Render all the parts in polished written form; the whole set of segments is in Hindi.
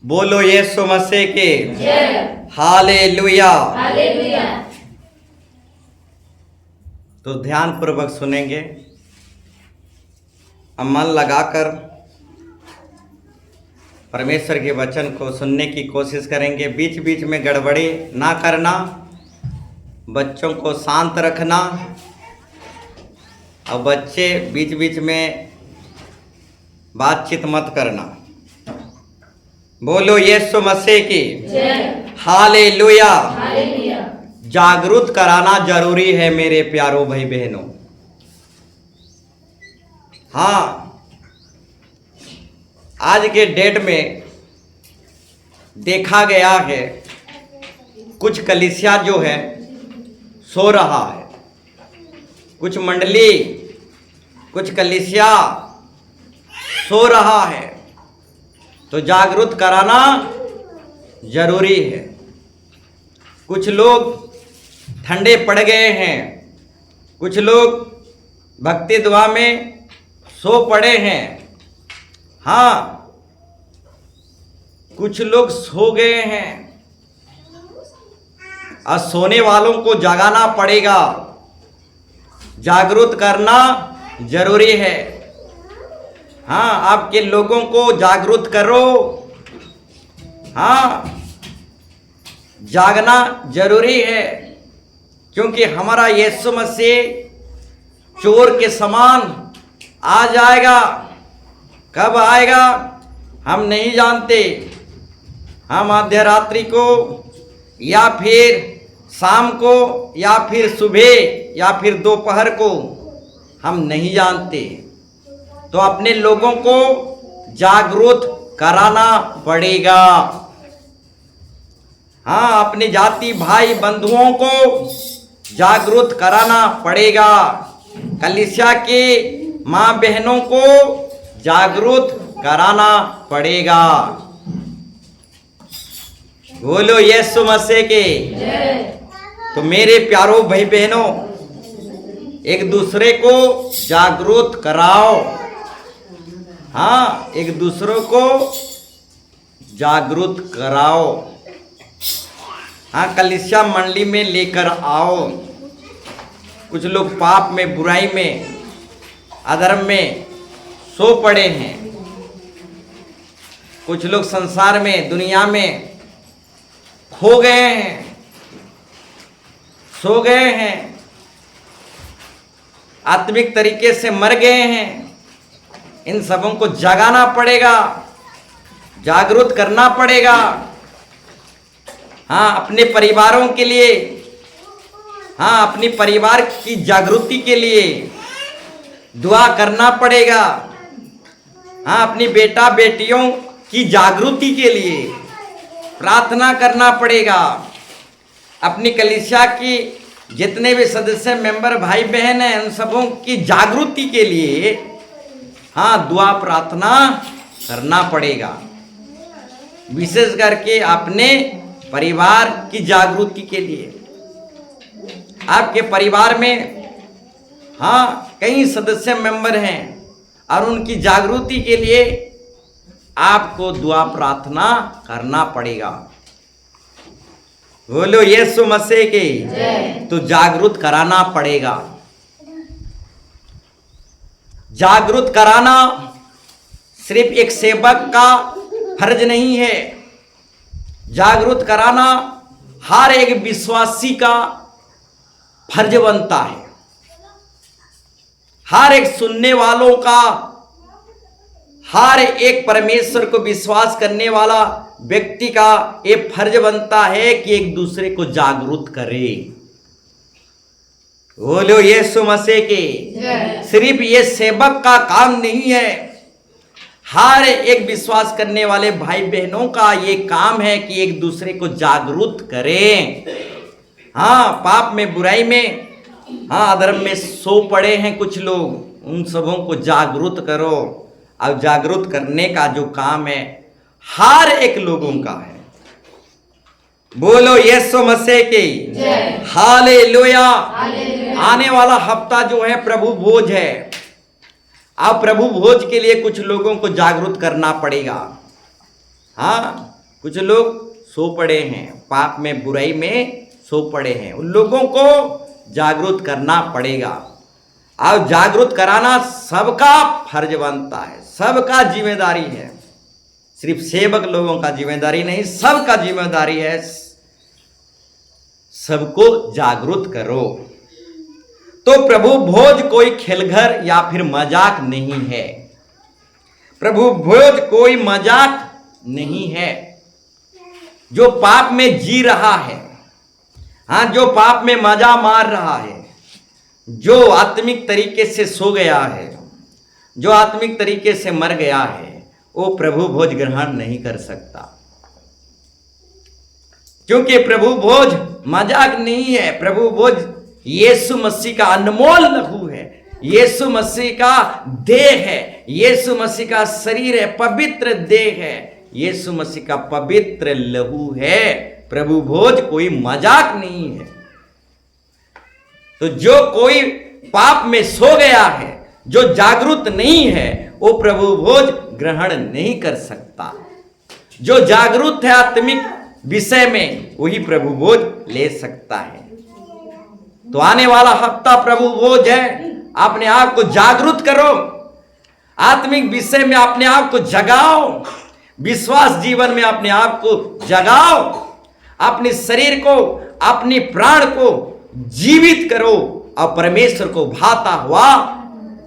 बोलो यीशु मसीह के जय। हालेलुया। हालेलुया। तो ध्यान पूर्वक सुनेंगे, अब मन लगाकर परमेश्वर के वचन को सुनने की कोशिश करेंगे। बीच बीच में गड़बड़ी ना करना, बच्चों को शांत रखना, और बच्चे बीच बीच में बातचीत मत करना। बोलो यीशु मसीह की जय। हालेलुया। हालेलुया। जागरूक कराना जरूरी है मेरे प्यारों भाई बहनों। हाँ, आज के डेट में देखा गया है कुछ कलीसिया जो है सो रहा है, कुछ मंडली, कुछ कलीसिया सो रहा है। तो जागरूक कराना जरूरी है। कुछ लोग ठंडे पड़ गए हैं, कुछ लोग भक्ति दुआ में सो पड़े हैं। हाँ, कुछ लोग सो गए हैं और सोने वालों को जगाना पड़ेगा। जागरूक करना जरूरी है। हाँ, आपके लोगों को जागरूक करो। हाँ, जागना जरूरी है, क्योंकि हमारा यीशु मसीह चोर के समान आ जाएगा। कब आएगा हम नहीं जानते। हम मध्य रात्रि को या फिर शाम को या फिर सुबह या फिर दोपहर को हम नहीं जानते। तो अपने लोगों को जागरूक कराना पड़ेगा। हाँ, अपने जाति भाई बंधुओं को जागरूक कराना पड़ेगा। कलीसिया के माँ बहनों को जागरूक कराना पड़ेगा। बोलो यीशु मसीह के जय। तो मेरे प्यारों भाई बहनों, एक दूसरे को जागरूक कराओ। हाँ, एक दूसरे को जागरूक कराओ। हाँ, कलीसिया मंडली में लेकर आओ। कुछ लोग पाप में, बुराई में, अधर्म में सो पड़े हैं। कुछ लोग संसार में, दुनिया में खो गए हैं, सो गए हैं, आत्मिक तरीके से मर गए हैं। इन सबों को जगाना पड़ेगा, जागरूक करना पड़ेगा। हाँ, अपने परिवारों के लिए, हाँ, अपने परिवार की जागृति के लिए दुआ करना पड़ेगा। हाँ, अपनी बेटा बेटियों की जागृति के लिए प्रार्थना करना पड़ेगा। अपनी कलीसिया की जितने भी सदस्य मेंबर भाई बहन हैं, उन सबों की जागृति के लिए हाँ, दुआ प्रार्थना करना पड़ेगा। विशेष करके अपने परिवार की जागृति के लिए। आपके परिवार में हाँ कई सदस्य मेंबर हैं और उनकी जागृति के लिए आपको दुआ प्रार्थना करना पड़ेगा। बोलो यीशु मसीह के जय। तो जागरूक कराना पड़ेगा। जागरूक कराना सिर्फ एक सेवक का फर्ज नहीं है। जागरूक कराना हर एक विश्वासी का फर्ज बनता है। हर एक सुनने वालों का, हर एक परमेश्वर को विश्वास करने वाला व्यक्ति का ये फर्ज बनता है कि एक दूसरे को जागरूक करे। बोलो यीशु मसीह के जय। सिर्फ ये सेवक का काम नहीं है, हर एक विश्वास करने वाले भाई बहनों का ये काम है कि एक दूसरे को जागरूक करें। हाँ, पाप में, बुराई में, हाँ, अधर्म में सो पड़े हैं कुछ लोग, उन सबों को जागरूक करो। और जागरूक करने का जो काम है हर एक लोगों का है। बोलो यीशु मसीह की जय। हालेलुया। हालेलुया। आने वाला हफ्ता जो है प्रभु भोज है। अब प्रभु भोज के लिए कुछ लोगों को जागरूक करना पड़ेगा। हाँ, कुछ लोग सो पड़े हैं, पाप में बुराई में सो पड़े हैं, उन लोगों को जागरूक करना पड़ेगा। अब जागरूक कराना सबका फर्ज बनता है, सबका जिम्मेदारी है, सिर्फ सेवक लोगों का जिम्मेदारी नहीं, सबका जिम्मेदारी है। सबको जागरूक करो। तो प्रभु भोज कोई खेलघर या फिर मजाक नहीं है। प्रभु भोज कोई मजाक नहीं है। जो पाप में जी रहा है, हाँ, जो पाप में मजा मार रहा है, जो आत्मिक तरीके से सो गया है, जो आत्मिक तरीके से मर गया है, वो प्रभु भोज ग्रहण नहीं कर सकता। क्योंकि प्रभु भोज मजाक नहीं है। प्रभु भोज यीशु मसीह का अनमोल लहू है, यीशु मसीह का देह है, यीशु मसीह का शरीर है, पवित्र देह है, यीशु मसीह का पवित्र लहू है। प्रभु भोज कोई मजाक नहीं है। तो जो कोई पाप में सो गया है, जो जागरूक नहीं है, वो प्रभु भोज ग्रहण नहीं कर सकता। जो जागरूक है आत्मिक विषय में, वही प्रभु भोज ले सकता है। तो आने वाला हफ्ता प्रभु भोज है। अपने आप को जागरूक करो, आत्मिक विषय में अपने आप को जगाओ, विश्वास जीवन में अपने आप को जगाओ, अपने शरीर को, अपने प्राण को जीवित करो और परमेश्वर को भाता हुआ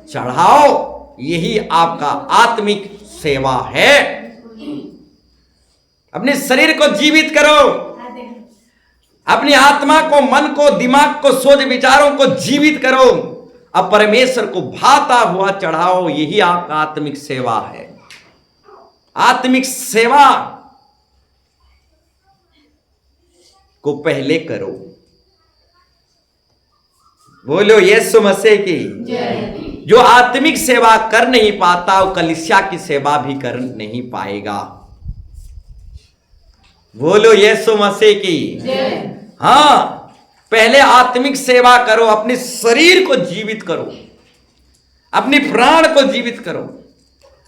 चढ़ाओ। यही आपका आत्मिक सेवा है। अपने शरीर को जीवित करो, अपनी आत्मा को, मन को, दिमाग को, सोच विचारों को जीवित करो और परमेश्वर को भाता हुआ चढ़ाओ। यही आपका आत्मिक सेवा है। आत्मिक सेवा को पहले करो। बोलो यीशु मसीह की। जो आत्मिक सेवा कर नहीं पाता, वो कलीसिया की सेवा भी कर नहीं पाएगा। बोलो यीशु मसीह की। हाँ, पहले आत्मिक सेवा करो, अपने शरीर को जीवित करो, अपनी प्राण को जीवित करो,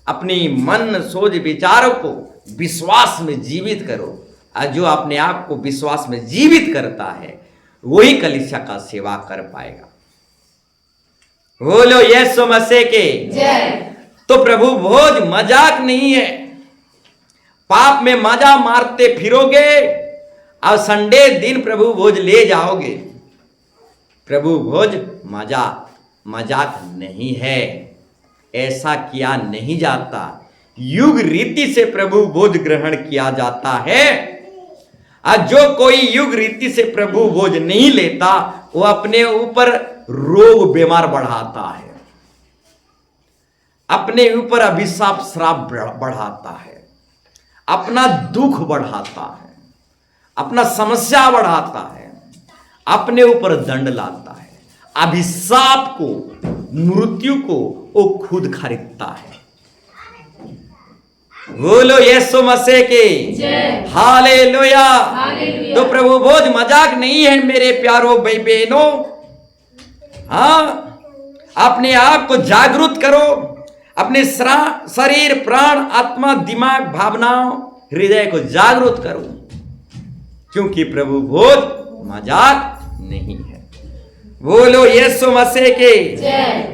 अपनी मन, सोच, विचारों को विश्वास में जीवित करो। और जो अपने आप को विश्वास में जीवित करता है, वही कलीसिया का सेवा कर पाएगा। बोलो यीशु मसीह के। तो प्रभु भोज मजाक नहीं है। पाप में मजा मारते फिरोगे और संडे दिन प्रभु भोज ले जाओगे। प्रभु भोज मजाक नहीं है। ऐसा किया नहीं जाता। युग रीति से प्रभु भोज ग्रहण किया जाता है। और जो कोई युग रीति से प्रभु भोज नहीं लेता, वो अपने ऊपर रोग बीमार बढ़ाता है, अपने ऊपर अभिशाप श्राप बढ़ाता है, अपना दुख बढ़ाता है, अपना समस्या बढ़ाता है, अपने ऊपर दंड लाता है। अभिशाप को, मृत्यु को वो खुद खरीदता है। बोलो यीशु मसीह के। हालेलुया। तो प्रभु भोज मजाक नहीं है मेरे प्यारो भाई बहनों। हाँ, अपने आप को जागरूक करो, अपने शरीर, प्राण, आत्मा, दिमाग, भावनाओं, हृदय को जागरूक करो, क्योंकि प्रभु भोज मजाक नहीं है। बोलो यीशु मसीह के।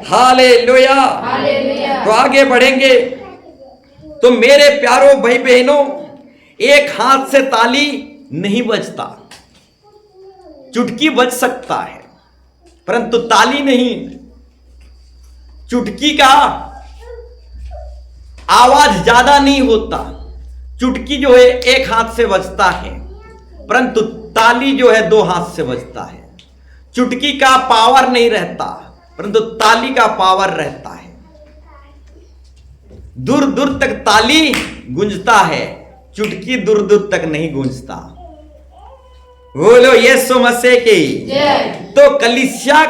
हालेलुया। तो आगे बढ़ेंगे। तो मेरे प्यारो भाई बहनों, एक हाथ से ताली नहीं बजता। चुटकी बज सकता है, परंतु ताली नहीं। चुटकी का आवाज ज्यादा नहीं होता। चुटकी जो है एक हाथ से बजता है, परंतु ताली जो है 2 हाथ से बजता है। चुटकी का पावर नहीं रहता, परंतु ताली का पावर रहता है। दूर दूर तक ताली गूंजता है, चुटकी दूर दूर तक नहीं गूंजता। बोलो यीशु मसीह की। तो कलीसिया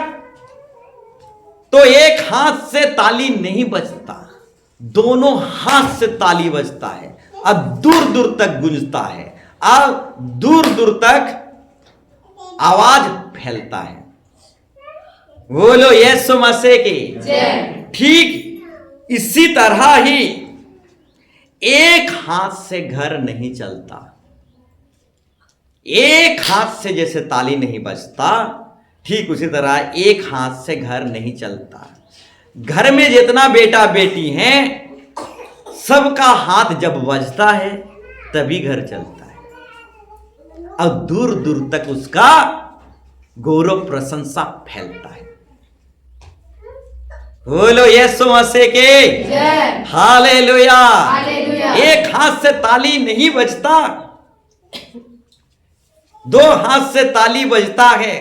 तो एक हाथ से ताली नहीं बजता, दोनों हाथ से ताली बजता है और दूर दूर तक गूंजता है और दूर दूर तक आवाज फैलता है। बोलो यीशु मसीह की। ठीक इसी तरह ही एक हाथ से घर नहीं चलता, एक हाथ से जैसे ताली नहीं बजता, ठीक उसी तरह एक हाथ से घर नहीं चलता। घर में जितना बेटा बेटी हैं सबका हाथ जब बजता है तभी घर चलता है और दूर दूर तक उसका गौरव प्रशंसा फैलता है। बोलो यीशु मसीह के जय। हालेलुया। हालेलुया। एक हाथ से ताली नहीं बजता, दो हाथ से ताली बजता है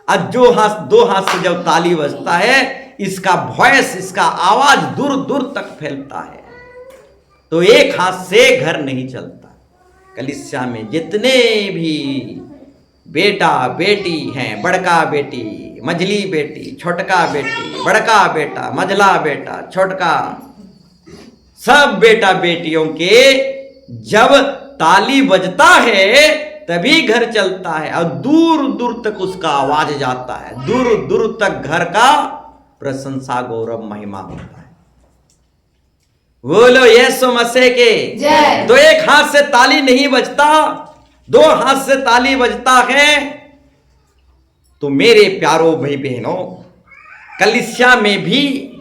और दो हाथ से जब ताली बजता है इसका वॉइस, इसका आवाज दूर दूर तक फैलता है। तो एक हाथ से घर नहीं चलता। कलीसिया में जितने भी बेटा बेटी हैं, बड़का बेटी, मझली बेटी, छोटका बेटी, बड़का बेटा, मझला बेटा, छोटका, सब बेटा बेटियों के जब ताली बजता है तभी घर चलता है और दूर दूर तक उसका आवाज जाता है, दूर दूर तक घर का प्रशंसा गौरव महिमा होता है। बोलो यीशु मसीह के जय। तो एक हाथ से ताली नहीं बजता, दो हाथ से ताली बजता है। तो मेरे प्यारो भाई बहनों, कलीसिया में भी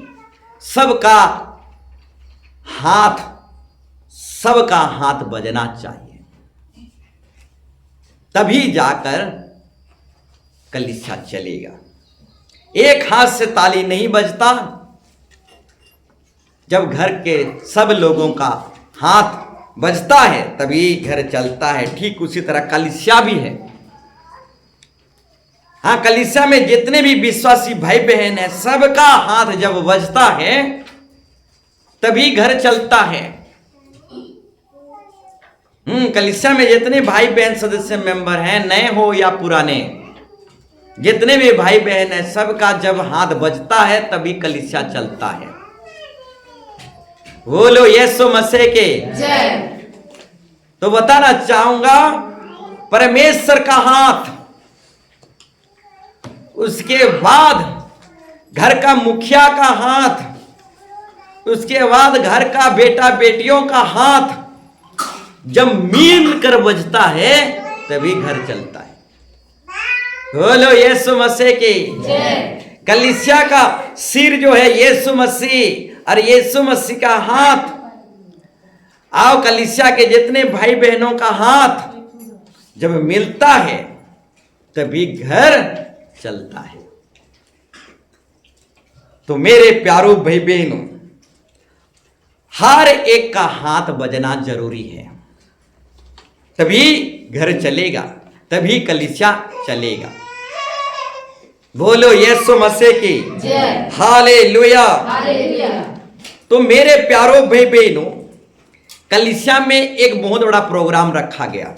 सबका हाथ बजना चाहिए, तभी जाकर कलीसिया चलेगा। एक हाथ से ताली नहीं बजता, जब घर के सब लोगों का हाथ बजता है तभी घर चलता है। ठीक उसी तरह कलीसिया भी है। हाँ, कलीसिया में जितने भी विश्वासी भाई बहन हैं सबका हाथ जब बजता है तभी घर चलता है। कलीसिया में जितने भाई बहन सदस्य मेंबर हैं, नए हो या पुराने, जितने भी भाई बहन हैं सबका जब हाथ बजता है तभी कलीसिया चलता है। बोलो यीशु मसीह के जय। तो बताना चाहूंगा, परमेश्वर का हाथ, उसके बाद घर का मुखिया का हाथ, उसके बाद घर का बेटा बेटियों का हाथ जब मिल कर बजता है तभी घर चलता है। बोलो यीशु मसीह की जय। कलीसिया का सिर जो है यीशु मसीह और यीशु मसीह का हाथ, आओ कलीसिया के जितने भाई बहनों का हाथ जब मिलता है तभी घर चलता है। तो मेरे प्यारो भाई बहनों, हर एक का हाथ बजना जरूरी है, तभी घर चलेगा, तभी कलीसिया चलेगा। बोलो यीशु मसीह की जय। हालेलुया। हालेलुया। तो मेरे प्यारो भाई बहनों, कलीसिया में एक बहुत बड़ा प्रोग्राम रखा गया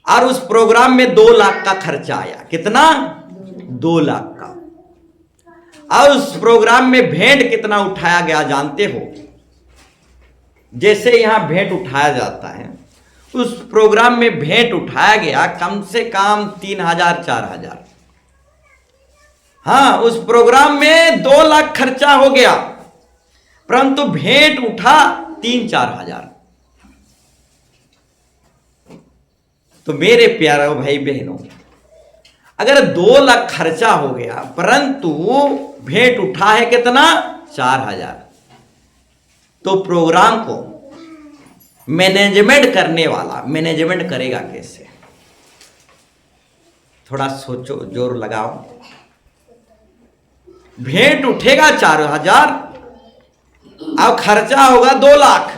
और उस प्रोग्राम में 2 लाख का खर्चा आया। कितना? 2 लाख का। और उस प्रोग्राम में भेंट कितना उठाया गया जानते हो? जैसे यहां भेंट उठाया जाता है, उस प्रोग्राम में भेंट उठाया गया कम से कम 3,000 4,000। हाँ, उस प्रोग्राम में 2 लाख खर्चा हो गया, परंतु भेंट उठा 3-4 हजार। तो मेरे प्यारे भाई बहनों, अगर 2 लाख खर्चा हो गया परंतु भेंट उठा है कितना? 4,000। तो प्रोग्राम को मैनेजमेंट करने वाला मैनेजमेंट करेगा कैसे? थोड़ा सोचो, जोर लगाओ। भेंट उठेगा 4,000 और खर्चा होगा 2 लाख।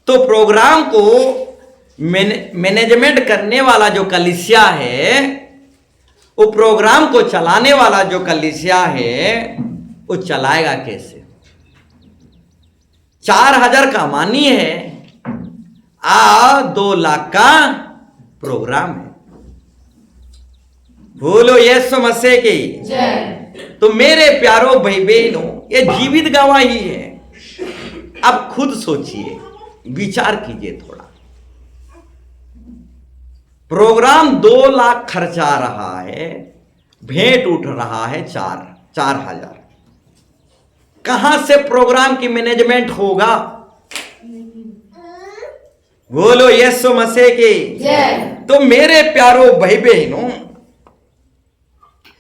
तो प्रोग्राम को मैनेजमेंट करने वाला जो कलीसिया है, वो प्रोग्राम को चलाने वाला जो कलीसिया है, वो चलाएगा कैसे? 4,000 कमानी है और 2 लाख का प्रोग्राम है। बोलो यीशु मसीह की जय। तो मेरे प्यारो भाई बहनों, ये जीवित गवाही है। अब खुद सोचिए, विचार कीजिए थोड़ा। प्रोग्राम 2 लाख खर्चा रहा है, भेंट उठ रहा है 4,000। कहां से प्रोग्राम की मैनेजमेंट होगा? बोलो यीशु मसीह की जय। तो मेरे प्यारो भाई बहनों,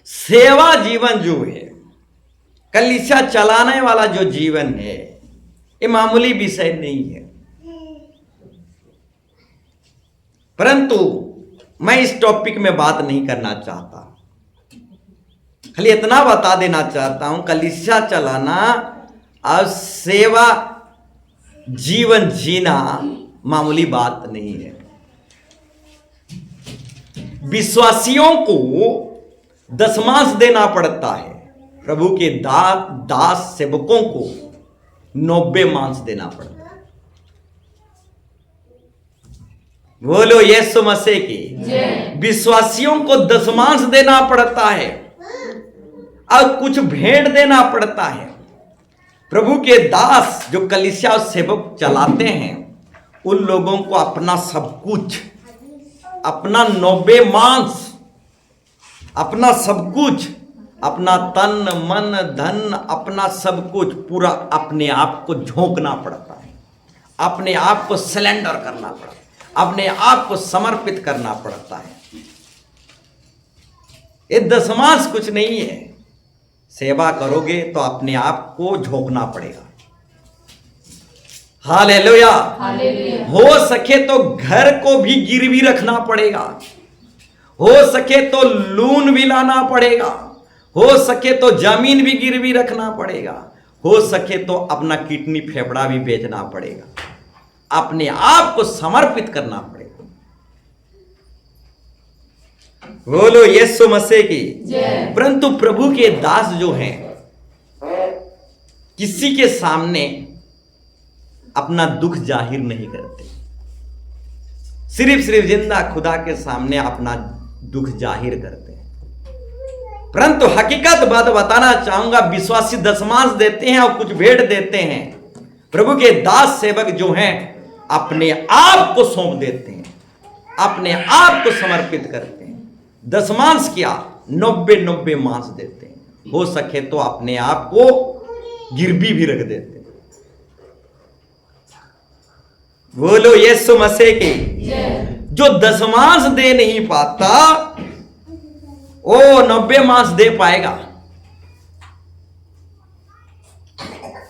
सेवा जीवन जो है, कलीसिया चलाने वाला जो जीवन है, ये मामूली विषय नहीं है। परंतु मैं इस टॉपिक में बात नहीं करना चाहता, खाली इतना बता देना चाहता हूं, कलीसिया चलाना और सेवा जीवन जीना मामूली बात नहीं है। विश्वासियों को दशमांश देना पड़ता है, प्रभु के दास सेवकों को 90 मांस देना पड़ता है। बोलो यीशु मसीह की जय। विश्वासियों को दशमांश देना पड़ता है और कुछ भेंट देना पड़ता है। प्रभु के दास जो कलीसिया और सेवक चलाते हैं, उन लोगों को अपना सब कुछ, अपना 90 मांस, अपना सब कुछ, अपना तन मन धन, अपना सब कुछ पूरा अपने आप को झोंकना पड़ता है, अपने आप को सरेंडर करना पड़ता है, अपने आप को समर्पित करना पड़ता है। ये दशमांश कुछ नहीं है। सेवा करोगे तो अपने आप को झोंकना पड़ेगा। हालेलुया। हालेलुया। हो सके तो घर को भी गिरवी रखना पड़ेगा, हो सके तो लून भी लाना पड़ेगा, हो सके तो जमीन भी गिरवी रखना पड़ेगा, हो सके तो अपना किडनी फेफड़ा भी बेचना पड़ेगा, अपने आप को समर्पित करना पड़ेगा। बोलो यीशु मसीह की जय। परंतु प्रभु के दास जो हैं, किसी के सामने अपना दुख जाहिर नहीं करते, सिर्फ जिंदा खुदा के सामने अपना दुख जाहिर करते हैं। परंतु हकीकत बात बताना चाहूंगा, विश्वासी दशमांश देते हैं और कुछ भेंट देते हैं। प्रभु के दास सेवक जो हैं अपने आप को सौंप देते हैं, अपने आप को समर्पित करते हैं। दशमांश क्या, 90 मांस देते हैं। हो सके तो अपने आप को गिरवी भी रख देते हैं। बोलो यीशु मसीह की जय। जो दशमांश दे नहीं पाता वो 90 मांस दे पाएगा,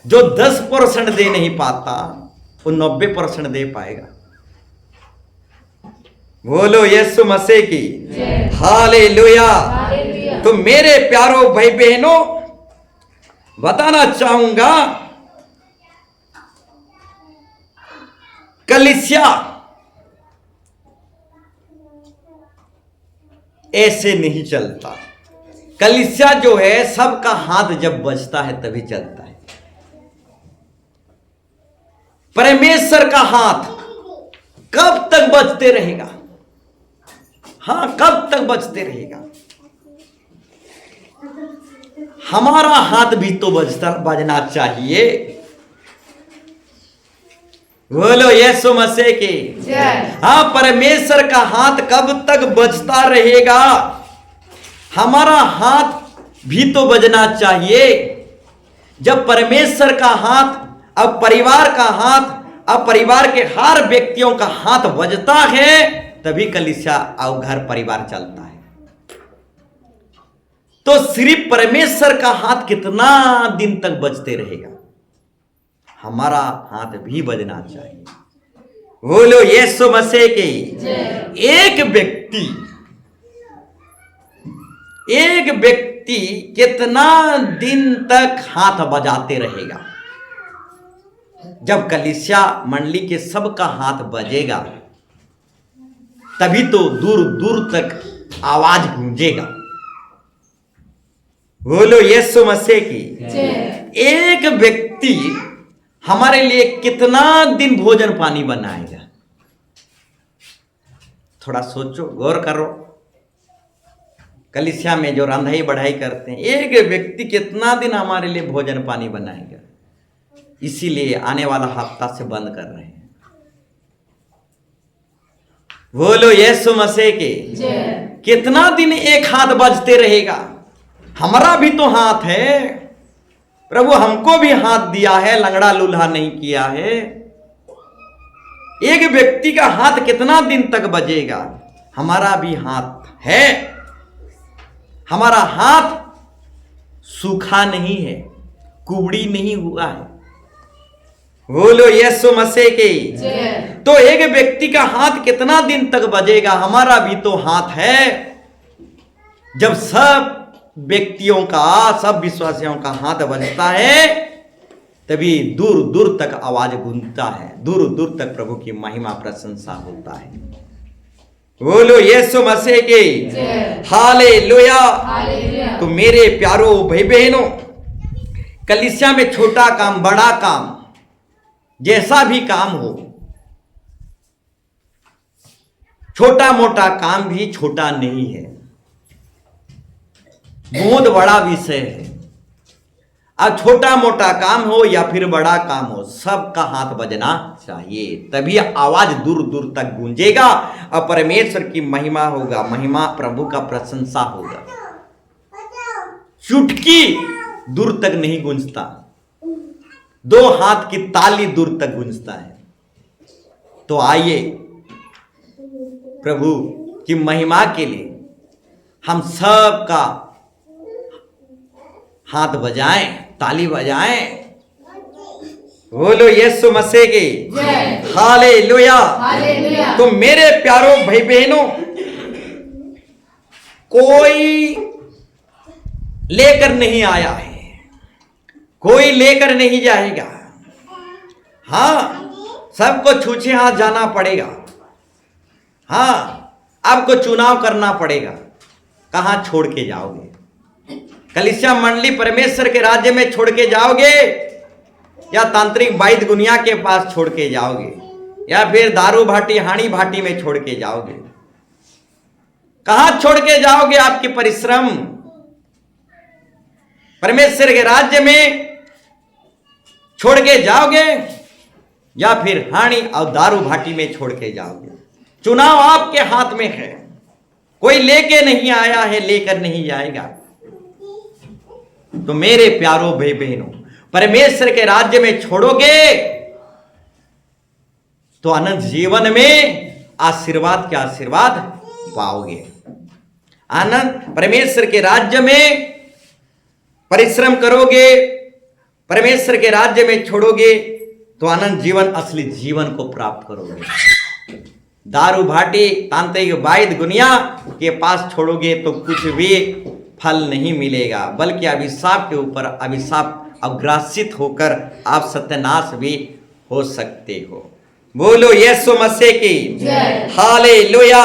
जो 10% दे नहीं पाता वो 90% दे पाएगा। बोलो यीशु मसीह की जय। हालेलुया। हालेलुया। तो मेरे प्यारो भाई बहनों, बताना चाहूंगा, कलीसिया ऐसे नहीं चलता। कलीसिया जो है सबका हाथ जब बजता है तभी चलता है। परमेश्वर का हाथ कब तक बजते रहेगा? हाँ, कब तक बजते रहेगा? हमारा हाथ भी तो बजना चाहिए। बोलो यीशु मसीह की जय। हाँ, परमेश्वर का हाथ कब तक बजता रहेगा? हमारा हाथ भी तो बजना चाहिए। जब परमेश्वर का हाथ, अब परिवार का हाथ, अब परिवार के हर व्यक्तियों का हाथ बजता है, तभी कलीसिया और घर परिवार चलता है। तो सिर्फ परमेश्वर का हाथ कितना दिन तक बजते रहेगा? हमारा हाथ भी बजना चाहिए। बोलो यीशु मसीह की जय। एक व्यक्ति कितना दिन तक हाथ बजाते रहेगा? जब कलीसिया मंडली के सबका हाथ बजेगा तभी तो दूर दूर तक आवाज गूंजेगा। बोलो यीशु मसीह की जय। एक व्यक्ति हमारे लिए कितना दिन भोजन पानी बनाएगा? थोड़ा सोचो, गौर करो। कलीसिया में जो रंधाई बढ़ाई करते हैं, एक व्यक्ति कितना दिन हमारे लिए भोजन पानी बनाएगा? इसीलिए आने वाला हफ्ता से बंद कर रहे हैं। बोलो यीशु मसीह की जय। कितना दिन एक हाथ बजते रहेगा? हमारा भी तो हाथ है। प्रभु हमको भी हाथ दिया है, लंगड़ा लूल्हा नहीं किया है। एक व्यक्ति का हाथ कितना दिन तक बजेगा? हमारा भी हाथ है, हमारा हाथ सूखा नहीं है, कुबड़ी नहीं हुआ है। बोलो यीशु मसीह की। तो एक व्यक्ति का हाथ कितना दिन तक बजेगा? हमारा भी तो हाथ है। जब सब व्यक्तियों का, सब विश्वासियों का हाथ बजता है, तभी दूर दूर तक आवाज गूंजता है, दूर दूर तक प्रभु की महिमा प्रशंसा होता है। बोलो यीशु मसीह की। हालेलुया। तो मेरे प्यारो भाई बहनों, कलीसिया में छोटा काम, बड़ा काम, जैसा भी काम हो, छोटा मोटा काम भी छोटा नहीं है, बहुत बड़ा विषय है। अब छोटा मोटा काम हो या फिर बड़ा काम हो, सबका हाथ बजना चाहिए, तभी आवाज दूर दूर तक गूंजेगा और परमेश्वर की महिमा होगा, महिमा प्रभु का प्रशंसा होगा। चुटकी दूर तक नहीं गूंजता, दो हाथ की ताली दूर तक गूंजता है। तो आइए प्रभु की महिमा के लिए हम सब का हाथ बजाएं, ताली बजाएं। बोलो यीशु मसीह की। हालेलुया। तो मेरे प्यारो भाई बहनों, कोई लेकर नहीं आया है, कोई लेकर नहीं जाएगा। हाँ, सबको छूछे हाथ जाना पड़ेगा। हाँ, आपको चुनाव करना पड़ेगा, कहां छोड़ के जाओगे? कलीसिया मंडली परमेश्वर के राज्य में छोड़ के जाओगे, या तांत्रिक वैद्य दुनिया के पास छोड़ के जाओगे, या फिर दारू भाटी, हाड़ी भाटी में छोड़ के जाओगे? कहां छोड़ के जाओगे आपके परिश्रम? परमेश्वर के राज्य में छोड़ के जाओगे, या फिर हाड़ी और दारू भाटी में छोड़ के जाओगे? चुनाव आपके हाथ में है। कोई लेके नहीं आया है, लेकर नहीं जाएगा। तो मेरे प्यारो भाई बहनों, परमेश्वर के राज्य में छोड़ोगे तो अनंत जीवन में आशीर्वाद के आशीर्वाद पाओगे। अनंत परमेश्वर के राज्य में परिश्रम करोगे, परमेश्वर के राज्य में छोड़ोगे तो अनंत जीवन, असली जीवन को प्राप्त करोगे। दारू भाटी, तांत्रिक वैद्य दुनिया के पास छोड़ोगे तो कुछ भी फल नहीं मिलेगा, बल्कि अभिशाप के ऊपर अभिशाप अग्रासित होकर आप सत्यानाश भी हो सकते हो। बोलो यीशु मसीह की। हालेलुया।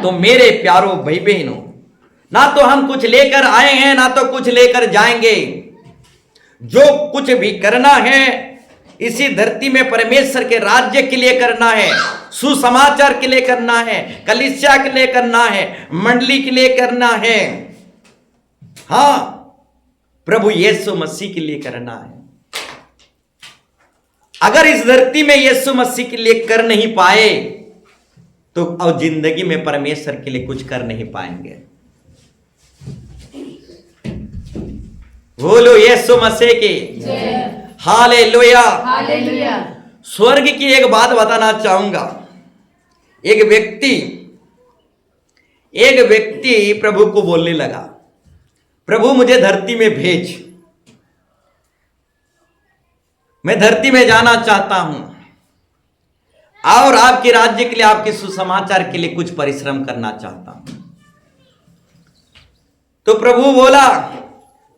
तो मेरे प्यारो भाई बहनों, ना तो हम कुछ लेकर आए हैं, ना तो कुछ लेकर जाएंगे। जो कुछ भी करना है इसी धरती में परमेश्वर के राज्य के लिए करना है, सुसमाचार के लिए करना है, कलीसिया के लिए करना है, मंडली के लिए करना है। हाँ, प्रभु यीशु मसीह के लिए करना है। अगर इस धरती में यीशु मसीह के लिए कर नहीं पाए तो अब जिंदगी में परमेश्वर के लिए कुछ कर नहीं पाएंगे। बोलो यीशु मसीह की। हालेलुया। स्वर्ग की एक बात बताना चाहूंगा। एक व्यक्ति प्रभु को बोलने लगा, प्रभु मुझे धरती में भेज, मैं धरती में जाना चाहता हूं और आपके राज्य के लिए, आपके सुसमाचार के लिए कुछ परिश्रम करना चाहता हूं। तो प्रभु बोला,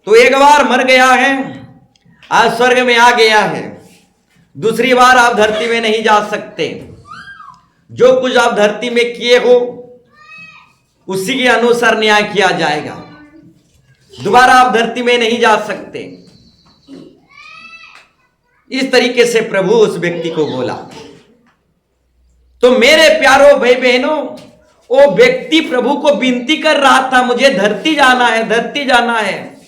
तो एक बार मर गया है, आज स्वर्ग में आ गया है, दूसरी बार आप धरती में नहीं जा सकते। जो कुछ आप धरती में किए हो उसी के अनुसार न्याय किया जाएगा, दोबारा आप धरती में नहीं जा सकते। इस तरीके से प्रभु उस व्यक्ति को बोला। तो मेरे प्यारो भाई बहनों, वो व्यक्ति प्रभु को विनती कर रहा था, मुझे धरती जाना है, धरती जाना है।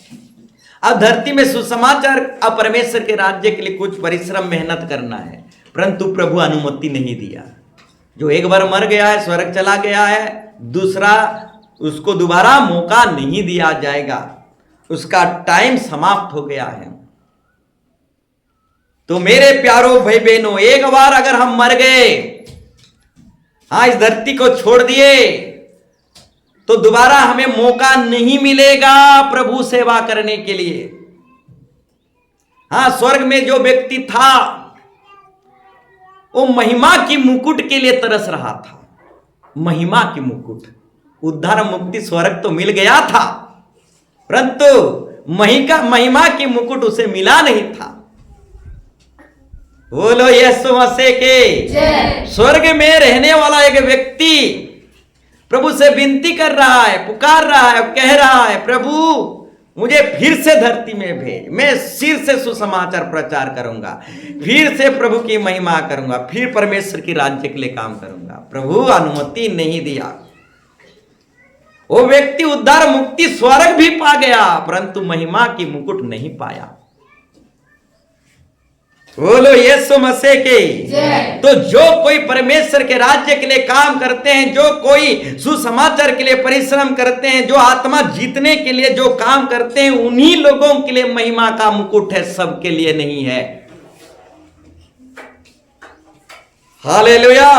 अब धरती में सुसमाचार, अब परमेश्वर के राज्य के लिए कुछ परिश्रम, मेहनत करना है, परंतु प्रभु अनुमति नहीं दिया। जो एक बार मर गया है, स्वर्ग चला गया है, दूसरा उसको दोबारा मौका नहीं दिया जाएगा। उसका टाइम समाप्त हो गया है। तो मेरे प्यारो भाई बहनों, एक बार अगर हम मर गए, हाँ, इस धरती को छोड़ दिए, तो दोबारा हमें मौका नहीं मिलेगा प्रभु सेवा करने के लिए। हाँ, स्वर्ग में जो व्यक्ति था वो महिमा की मुकुट के लिए तरस रहा था। महिमा की मुकुट, उद्धार मुक्ति स्वर्ग तो मिल गया था, परंतु महिमा की मुकुट उसे मिला नहीं था। बोलो यीशु मसीह के। स्वर्ग में रहने वाला एक व्यक्ति प्रभु से विनती कर रहा है, पुकार रहा है, कह रहा है, प्रभु मुझे फिर से धरती में भेज, मैं सिर से सुसमाचार प्रचार करूंगा, फिर से प्रभु की महिमा करूंगा, फिर परमेश्वर की राज्य के लिए काम करूंगा। प्रभु अनुमति नहीं दिया। वो व्यक्ति उद्धार मुक्ति स्वर्ग भी पा गया, परंतु महिमा की मुकुट नहीं पाया। बोलो यीशु मसीह के। तो जो कोई परमेश्वर के राज्य के लिए काम करते हैं, जो कोई सुसमाचार के लिए परिश्रम करते हैं, जो आत्मा जीतने के लिए जो काम करते हैं, उन्हीं लोगों के लिए महिमा का मुकुट है, सबके लिए नहीं है। हालेलुया।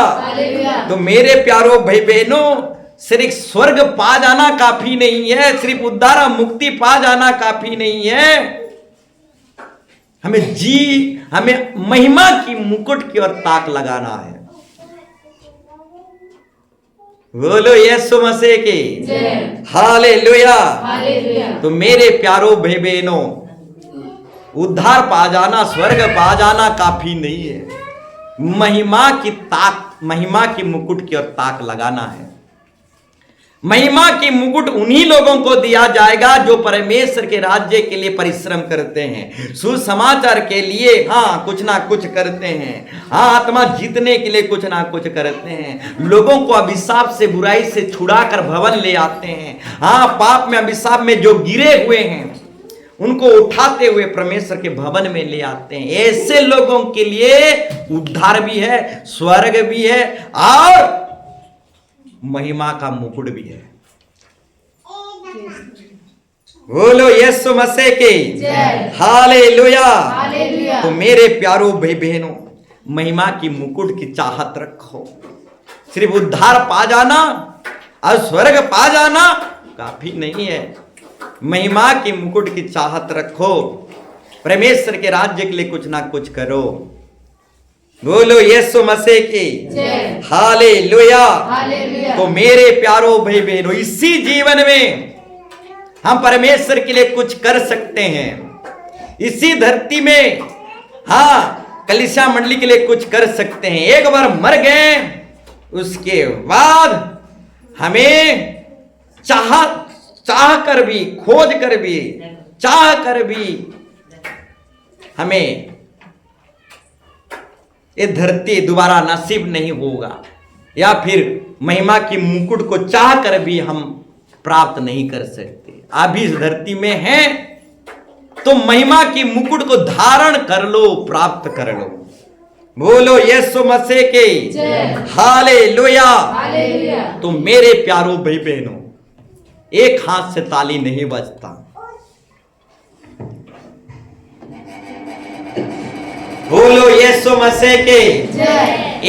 तो मेरे प्यारो भाई बहनों, सिर्फ स्वर्ग पा जाना काफी नहीं है, सिर्फ उद्धार मुक्ति पा जाना काफी नहीं है। हमें महिमा की मुकुट की ओर ताक लगाना है। बोलो यीशु मसीह की। हालेलुया। तो मेरे प्यारो भाई बहनों, उद्धार पा जाना, स्वर्ग पा जाना काफी नहीं है। महिमा की मुकुट की ओर ताक लगाना है। महिमा की मुकुट उन्हीं लोगों को दिया जाएगा जो परमेश्वर के राज्य के लिए परिश्रम करते हैं, सुसमाचार के लिए हाँ कुछ ना कुछ करते हैं, हाँ आत्मा जीतने के लिए कुछ ना कुछ करते हैं, लोगों को अभिशाप से, बुराई से छुड़ाकर भवन ले आते हैं, हाँ पाप में, अभिशाप में जो गिरे हुए हैं उनको उठाते हुए परमेश्वर के भवन में ले आते हैं। ऐसे लोगों के लिए उद्धार भी है, स्वर्ग भी है और महिमा का मुकुट भी है। बोलो यीशु मसीह की। हालेलुया। तो मेरे प्यारो भाई बहनों, महिमा की मुकुट की चाहत रखो। सिर्फ उद्धार पा जाना और स्वर्ग पा जाना काफी नहीं है। महिमा की मुकुट की चाहत रखो, परमेश्वर के राज्य के लिए कुछ ना कुछ करो। बोलो यीशु मसीह की। हालेलुया। तो मेरे प्यारो भाई बहनों, इसी जीवन में हम परमेश्वर के लिए कुछ कर सकते हैं। इसी धरती में हाँ कलीसिया मंडली के लिए कुछ कर सकते हैं। एक बार मर गए, उसके बाद हमें चाह कर भी, खोज कर भी, चाह कर भी हमें ये धरती दोबारा नसीब नहीं होगा, या फिर महिमा की मुकुट को चाह कर भी हम प्राप्त नहीं कर सकते। अभी इस धरती में हैं तो महिमा की मुकुट को धारण कर लो, प्राप्त कर लो। बोलो यीशु मसीह के। हालेलुया। तो मेरे प्यारो भाई बहनों, एक हाथ से ताली नहीं बजता। बोलो यीशु मसीह के।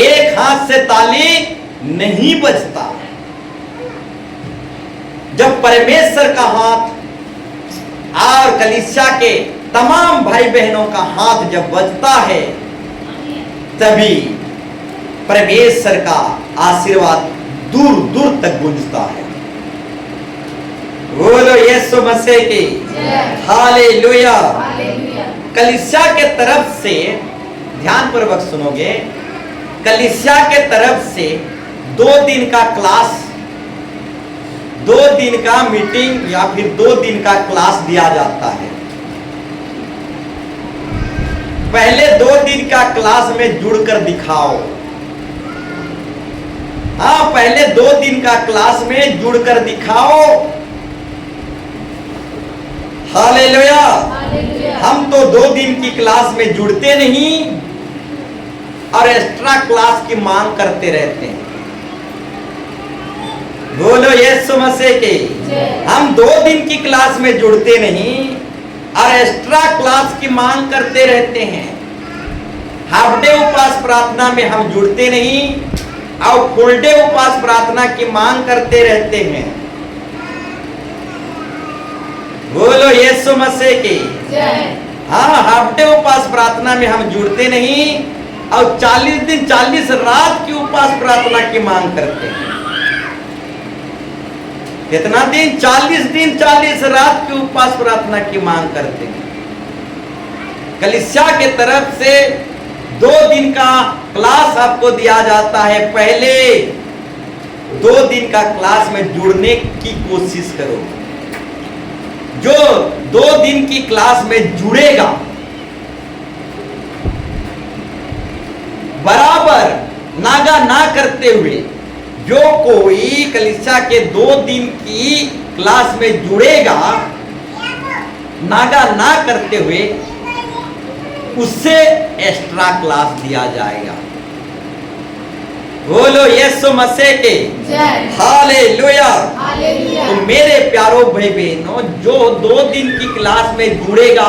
एक हाथ से ताली नहीं बजता। जब परमेश्वर का हाथ और कलीसिया के तमाम भाई बहनों का हाथ जब बजता है, तभी परमेश्वर का आशीर्वाद दूर दूर तक गूंजता है। बोलो यीशु मसीह की। हालेलुया। कलीसिया के तरफ से, ध्यान पूर्वक सुनोगे, कलीसिया के तरफ से 2 दिन का क्लास, 2 दिन का मीटिंग या फिर 2 दिन का क्लास दिया जाता है। पहले 2 दिन का क्लास में जुड़कर दिखाओ। हाँ, पहले 2 दिन का क्लास में जुड़कर दिखाओ। हालेलुया। हम तो 2 दिन की क्लास में जुड़ते नहीं और एक्स्ट्रा क्लास की मांग करते रहते हैं। बोलो यीशु मसीह के। जय। हम 2 दिन की क्लास में जुड़ते नहीं और एक्स्ट्रा क्लास की मांग करते रहते हैं। हाफ डे उपवास प्रार्थना में हम जुड़ते नहीं और फुल डे उपवास प्रार्थना की मांग करते रहते हैं। बोलो यीशु मसीह की। जय। हाँ, हाफ डे उपवास प्रार्थना में हम जुड़ते नहीं और 40 दिन 40 रात की उपवास प्रार्थना की मांग करते हैं। कितना दिन? 40 दिन 40 रात की उपवास प्रार्थना की मांग करते हैं। कलीसिया के तरफ से 2 दिन का क्लास आपको दिया जाता है। पहले 2 दिन का क्लास में जुड़ने की कोशिश करो। जो 2 दिन की क्लास में जुड़ेगा, बराबर नागा ना करते हुए, जो कोई कलीसिया के 2 दिन की क्लास में जुड़ेगा नागा ना करते हुए, उससे एक्स्ट्रा क्लास दिया जाएगा। बोलो यीशु मसीह के। जय। हालेलुया। हालेलुया। तो मेरे प्यारो भाई बहनों, जो 2 दिन की क्लास में जुड़ेगा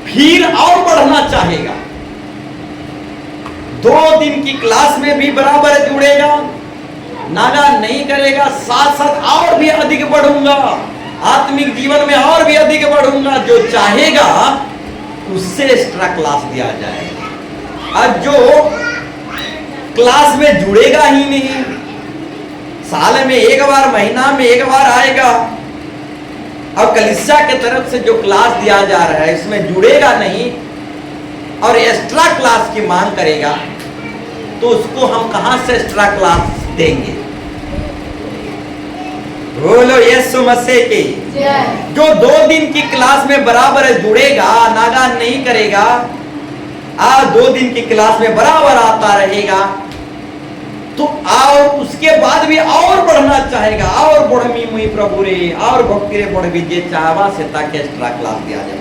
फिर और बढ़ना चाहेगा, 2 दिन की क्लास में भी बराबर जुड़ेगा, नागा नहीं करेगा, साथ साथ और भी अधिक बढ़ूंगा, आत्मिक जीवन में और भी अधिक बढ़ूंगा, जो चाहेगा उससे एक्स्ट्रा क्लास दिया जाएगा। और जो क्लास में जुड़ेगा ही नहीं, साल में 1 बार, महीना में 1 बार आएगा और कलीसिया के तरफ से जो क्लास दिया जा रहा है इसमें जुड़ेगा नहीं और एक्स्ट्रा क्लास की मांग करेगा, तो उसको हम कहां से एक्स्ट्रा क्लास देंगे? बोलो यीशु मसीह की। जय। जो 2 दिन की क्लास में बराबर जुड़ेगा, नागा नहीं करेगा, 2 दिन की क्लास में बराबर आता रहेगा, तो और उसके बाद भी और बढ़ना चाहेगा, और बढ़मी मुई प्रभु रे, और भक्ति रे बढ़ भी जे चाहवा से ताकि एक्स्ट्रा क्लास दिया जाए।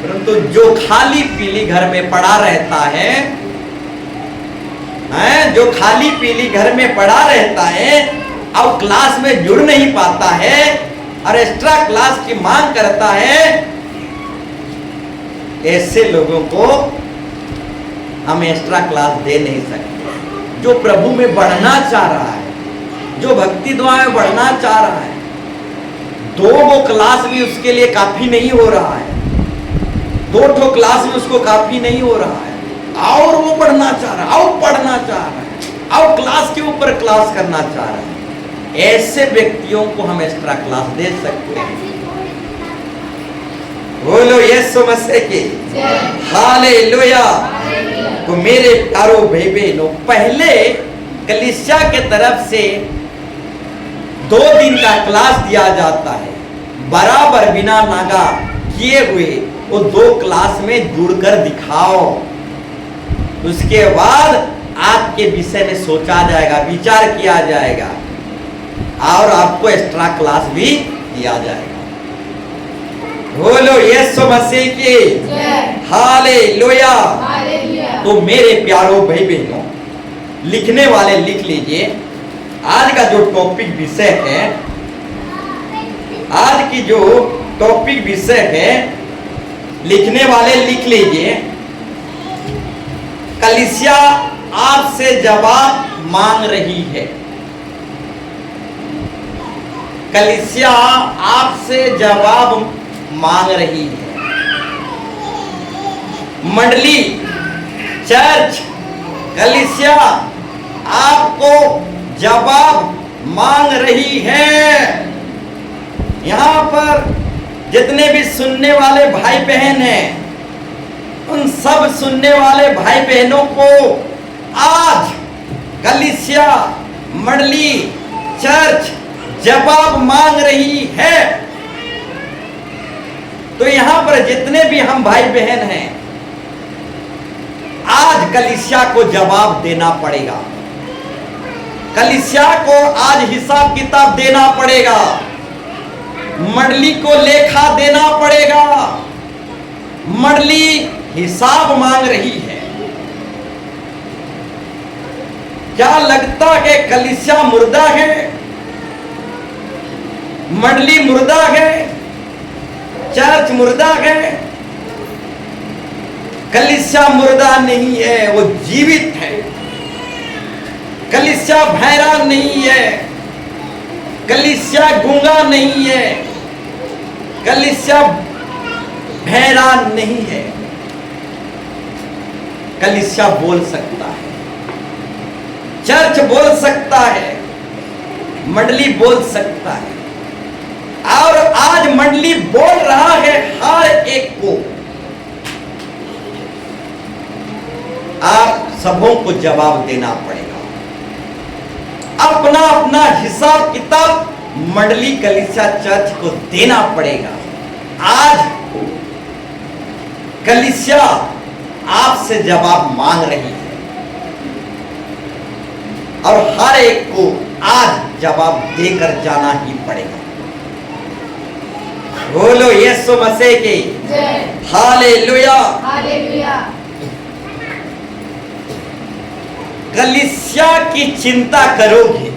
परंतु जो खाली पीली घर में पड़ा रहता है, जो खाली पीली घर में पड़ा रहता है और क्लास में जुड़ नहीं पाता है और एक्स्ट्रा क्लास की मांग करता है, ऐसे लोगों को हम एक्स्ट्रा क्लास दे नहीं सकते। जो प्रभु में बढ़ना चाह रहा है, जो भक्ति दुआ में बढ़ना चाह रहा है, 2 क्लास भी उसके लिए काफी नहीं हो रहा है, 2 क्लास में उसको काफी नहीं हो रहा है, और वो बढ़ना चाह रहा है, और पढ़ना चाह रहा है, और क्लास के ऊपर क्लास करना चाह रहा है। ऐसे व्यक्तियों को हम एक्स्ट्रा क्लास दे सकते हैं। बोलो यीशु मसीह की। हालेलुया। तो मेरे प्यारो भाई बहनों, पहले कलीसिया के तरफ से 2 दिन का क्लास दिया जाता है, बराबर बिना नागा किए हुए वो 2 क्लास में जुड़कर दिखाओ। उसके बाद आपके विषय में सोचा जाएगा, विचार किया जाएगा और आपको एक्स्ट्रा क्लास भी दिया जाएगा। बोलो यीशु मसीह की। हालेलुया। तो मेरे प्यारो भाई बहनों, लिखने वाले लिख लीजिए, आज का जो टॉपिक विषय है, आज की जो टॉपिक विषय है, लिखने वाले लिख लीजिए, कलीसिया आपसे जवाब मांग रही है। कलीसिया आपसे जवाब मांग रही है। मंडली, चर्च, कलीसिया आपको जवाब मांग रही है। यहां पर जितने भी सुनने वाले भाई बहन हैं, उन सब सुनने वाले भाई बहनों को आज कलीसिया, मंडली, चर्च जवाब मांग रही है। तो यहां पर जितने भी हम भाई बहन हैं, आज कलीसिया को जवाब देना पड़ेगा। कलीसिया को आज हिसाब किताब देना पड़ेगा, मंडली को लेखा देना पड़ेगा। मंडली हिसाब मांग रही है। क्या लगता है कलीसिया मुर्दा है? मंडली मुर्दा है, चर्च मुर्दा है। कलीसिया मुर्दा नहीं है, वो जीवित है। कलीसिया बहरा नहीं है, कलीसिया गूंगा नहीं है, कलीसिया बहरा नहीं है। कलीसिया बोल सकता है, चर्च बोल सकता है, मंडली बोल सकता है। और आज मंडली बोल रहा है हर एक को। आप सबों को जवाब देना पड़ेगा, अपना अपना हिसाब किताब मंडली कलीसिया चर्च को देना पड़ेगा। आज कलीसिया आपसे जवाब मांग रही है और हर एक को आज जवाब देकर जाना ही पड़ेगा। बोलो यीशु मसीह की जय। हालेलुया। हालेलुया। कलीसिया की चिंता करोगे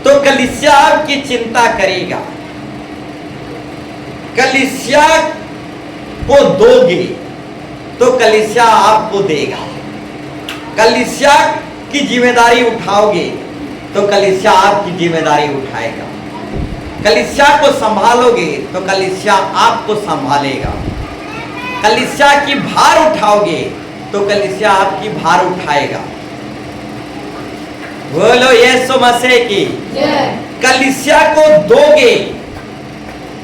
तो कलीसिया आपकी चिंता करेगा। कलीसिया को दोगे तो कलीसिया आपको देगा। कलीसिया की जिम्मेदारी उठाओगे तो कलीसिया आपकी जिम्मेदारी उठाएगा। कलीसिया को संभालोगे तो कलीसिया आपको संभालेगा। कलीसिया की भार उठाओगे तो कलीसिया आपकी भार उठाएगा। बोलो यीशु मसीह की जय। कलीसिया को दोगे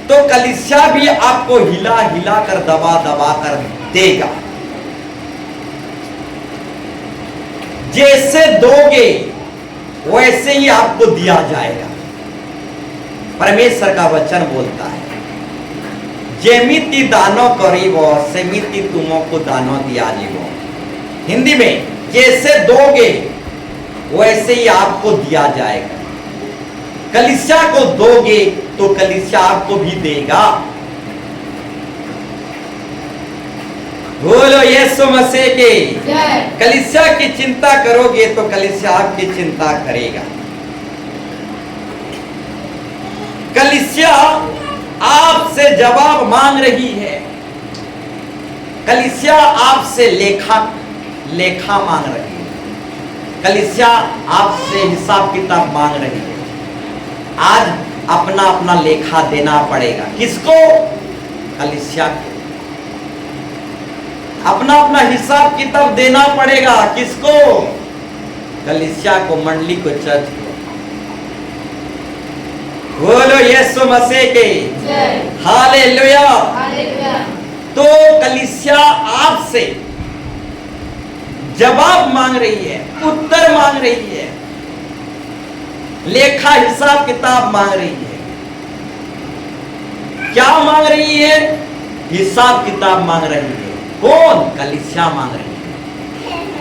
तो कलीसिया भी आपको हिला हिला कर दबा दबा कर देगा। जैसे दोगे वैसे ही आपको दिया जाएगा। परमेश्वर का वचन बोलता है, जेमिति दानो करीबो सेमिति तुमको दानो दिया जीवो। हिंदी में जैसे दोगे वैसे ही आपको दिया जाएगा। कलीसिया को दोगे तो कलीसिया आपको भी देगा। बोलो यीशु मसीह की जय। कलीसिया की चिंता करोगे तो कलीसिया आपकी चिंता करेगा। कलीसिया आपसे जवाब मांग रही है। कलीसिया आपसे लेखा मांग रही है। कलीसिया आपसे हिसाब किताब मांग रही है। आज अपना अपना लेखा देना पड़ेगा। किसको? कलीसिया को। अपना अपना हिसाब किताब देना पड़ेगा। किसको? कलीसिया को, मंडली को, चर्च को। बोलो यीशु मसीह के जय। हालेलुया। हालेलुया। तो कलीसिया आपसे जवाब मांग रही है, उत्तर मांग रही है, लेखा हिसाब किताब मांग रही है। क्या मांग रही है? हिसाब किताब मांग रही है। कौन? कलीसिया मांग रही है।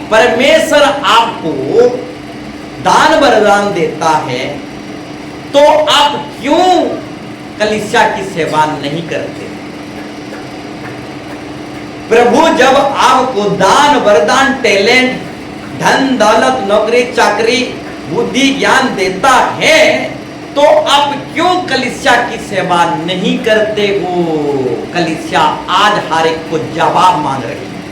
परमेश्वर आपको दान वरदान देता है तो आप क्यों कलीसिया की सेवा नहीं करते? प्रभु जब आपको दान वरदान, टैलेंट, धन दौलत, नौकरी चाकरी, बुद्धि ज्ञान देता है तो आप क्यों कलीसिया की सेवा नहीं करते हो? कलीसिया आज हर एक को जवाब मांग रही है।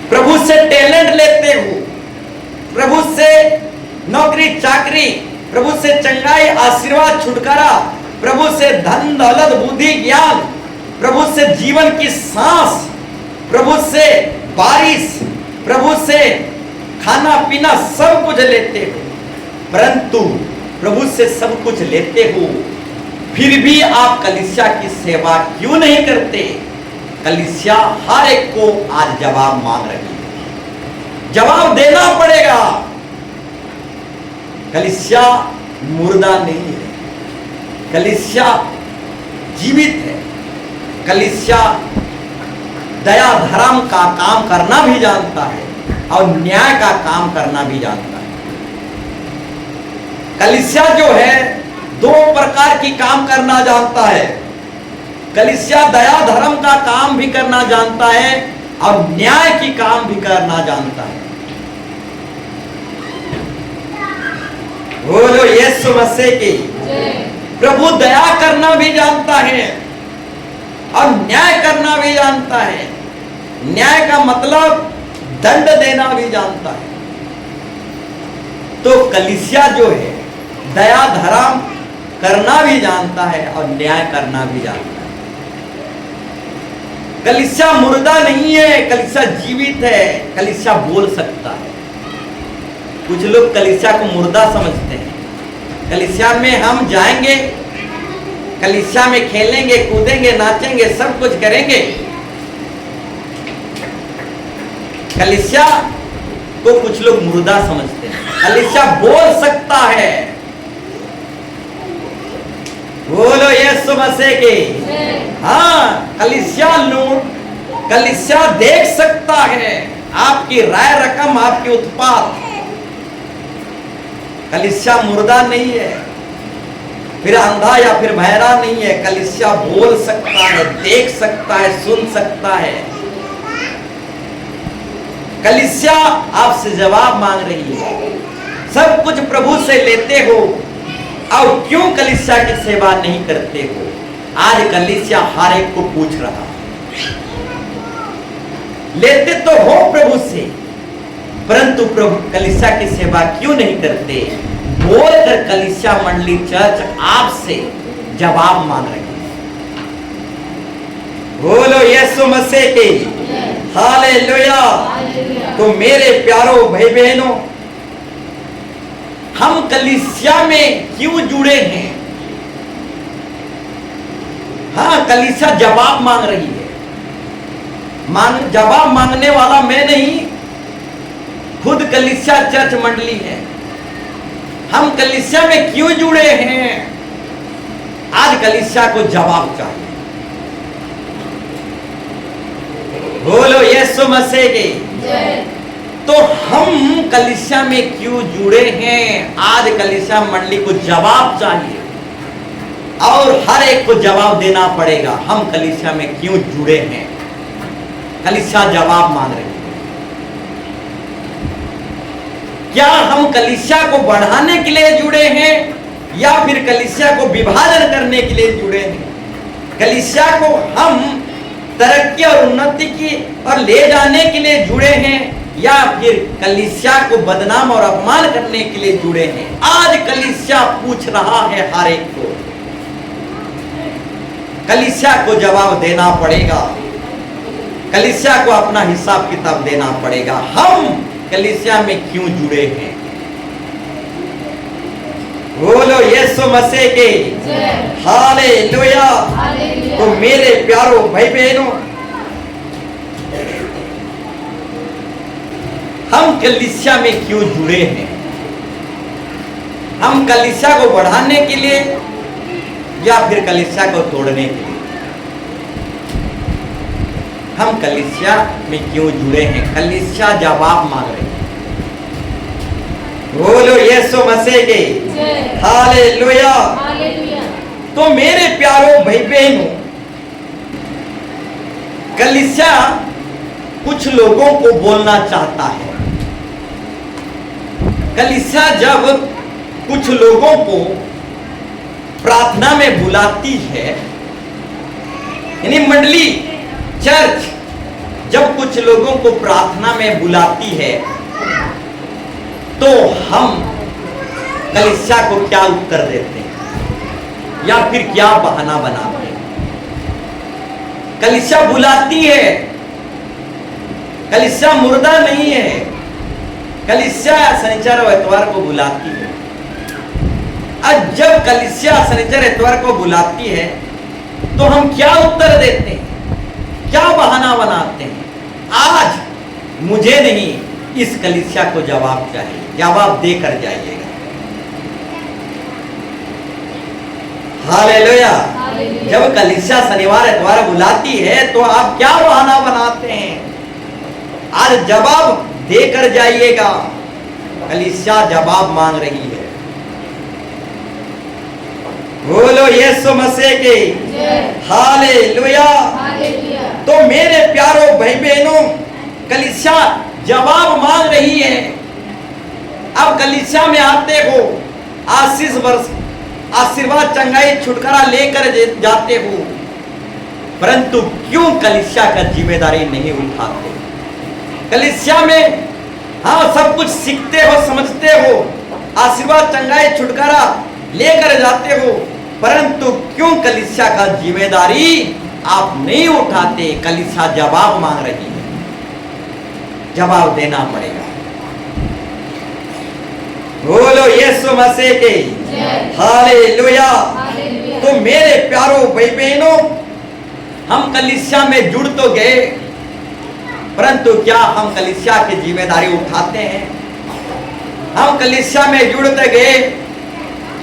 प्रभु से टैलेंट लेते हो, प्रभु से नौकरी चाकरी, प्रभु से चंगाई, आशीर्वाद, छुटकारा, प्रभु से धन दौलत, बुद्धि ज्ञान, प्रभु से जीवन की सांस, प्रभु से बारिश, प्रभु से खाना पीना सब कुछ लेते हो। परंतु प्रभु से सब कुछ लेते हो फिर भी आप कलीसिया की सेवा क्यों नहीं करते? कलीसिया हर एक को आज जवाब मांग रही है। जवाब देना पड़ेगा। कलीसिया मुर्दा नहीं है, कलीसिया जीवित है। कलीसिया दया धर्म का काम करना भी जानता है और न्याय का काम करना भी जानता है। कलीसिया जो है दो प्रकार की काम करना जानता है। कलीसिया दया धर्म का काम भी करना जानता है और न्याय की काम भी करना जानता है। बोलो यीशु मसीह की। जय। प्रभु दया करना भी जानता है और न्याय करना भी जानता है। न्याय का मतलब दंड देना भी जानता है। तो कलीसिया जो है दया धर्म करना भी जानता है और न्याय करना भी जानता है। कलीसिया मुर्दा नहीं है, कलीसिया जीवित है। कलीसिया बोल सकता है। कुछ लोग कलीसिया को मुर्दा समझते हैं। कलीसिया में हम जाएंगे, कलीसिया में खेलेंगे, कूदेंगे, नाचेंगे, सब कुछ करेंगे। कलीसिया को कुछ लोग मुर्दा समझते हैं। कलीसिया बोल सकता है। बोलो यीशु मसीह की। हाँ, कलीसिया देख सकता है आपकी राय रकम, आपकी उत्पात। कलीसिया मुर्दा नहीं है, फिर अंधा या फिर बहरा नहीं है। कलीसिया बोल सकता है, देख सकता है, सुन सकता है। कलीसिया आपसे जवाब मांग रही है। सब कुछ प्रभु से लेते हो और क्यों कलीसिया की सेवा नहीं करते हो? आज कलीसिया हर एक को पूछ रहा है। लेते तो हो प्रभु से, परंतु प्रभु कलीसिया की सेवा क्यों नहीं करते? बोलकर कलीसिया मंडली चर्च आपसे जवाब मांग रही है। बोलो यीशु मसीह की। हालेलुया। तो मेरे प्यारो भाई बहनों, हम कलीसिया में क्यों जुड़े हैं? हाँ, कलीसिया जवाब मांग रही है। जवाब मांगने वाला मैं नहीं, खुद कलीसिया चर्च मंडली है। हम कलीसिया में क्यों जुड़े हैं? आज कलीसिया को जवाब चाहिए। बोलो यीशु मसीह की। तो हम कलीसिया में क्यों जुड़े हैं? आज कलीसिया मंडली को जवाब चाहिए और हर एक को जवाब देना पड़ेगा। हम कलीसिया में क्यों जुड़े हैं? कलीसिया जवाब मांग रही है। क्या हम कलीसिया को बढ़ाने के लिए जुड़े हैं या फिर कलीसिया को विभाजन करने के लिए जुड़े हैं? कलीसिया को हम तरक्की और उन्नति की और ले जाने के लिए जुड़े हैं या फिर कलीसिया को बदनाम और अपमान करने के लिए जुड़े हैं? आज कलीसिया पूछ रहा है हर एक को। कलीसिया को जवाब देना पड़ेगा। कलीसिया को अपना हिसाब किताब देना पड़ेगा। हम कलीसिया में क्यों जुड़े हैं? बोलो यीशु मसीह के। हालेलुया। तो मेरे प्यारो भाई बहनों, हम कलीसिया में क्यों जुड़े हैं? हम कलीसिया को बढ़ाने के लिए या फिर कलीसिया को तोड़ने के लिए? हम कलीसिया में क्यों जुड़े हैं? कलीसिया जवाब मांग रही है। बोलो यीशु मसीह के। हालेलुया। तो मेरे प्यारो भाई बहनों, कलीसिया कुछ लोगों को बोलना चाहता है। कलीसिया जब कुछ लोगों को प्रार्थना में बुलाती है, यानी मंडली चर्च जब कुछ लोगों को प्रार्थना में बुलाती है, तो हम कलीसिया को क्या उत्तर देते हैं या फिर क्या बहाना बनाते हैं? कलीसिया बुलाती है। कलीसिया मुर्दा नहीं है। कलीसिया शनिचर और इतवार को बुलाती है। आज जब कलीसिया शनिचर इतवार को बुलाती है तो हम क्या उत्तर देते हैं, क्या बहाना बनाते हैं? आज मुझे नहीं, इस कलीसिया को जवाब चाहिए। जवाब देकर जाइएगा। हालेलुया। जब कलीसिया शनिवार इतवार बुलाती है तो आप क्या बहाना बनाते हैं? आज जवाब देकर जाइएगा। कलीसिया जवाब मांग रही है। बोलो यीशु मसीह के। हालेलुया। तो मेरे प्यारो भाई बहनों, कलीसिया जवाब मांग रही है। अब कलीसिया में आते हो आशीष वर्ष आशीर्वाद चंगाई छुटकारा लेकर जाते हो, परंतु क्यों कलीसिया का जिम्मेदारी नहीं उठाते? कलीसिया में हाँ सब कुछ सीखते हो, समझते हो, आशीर्वाद चंगाई छुटकारा लेकर जाते हो, परंतु क्यों कलीसिया का जिम्मेदारी आप नहीं उठाते? कलीसिया जवाब मांग रही है, जवाब देना पड़ेगा। बोलो यीशु मसीह के हालेलुया। तो मेरे प्यारों भाई बहनों, हम कलीसिया में जुड़ तो गए, परंतु क्या हम कलीसिया की जिम्मेदारी उठाते हैं? हम कलीसिया में जुड़ते गए,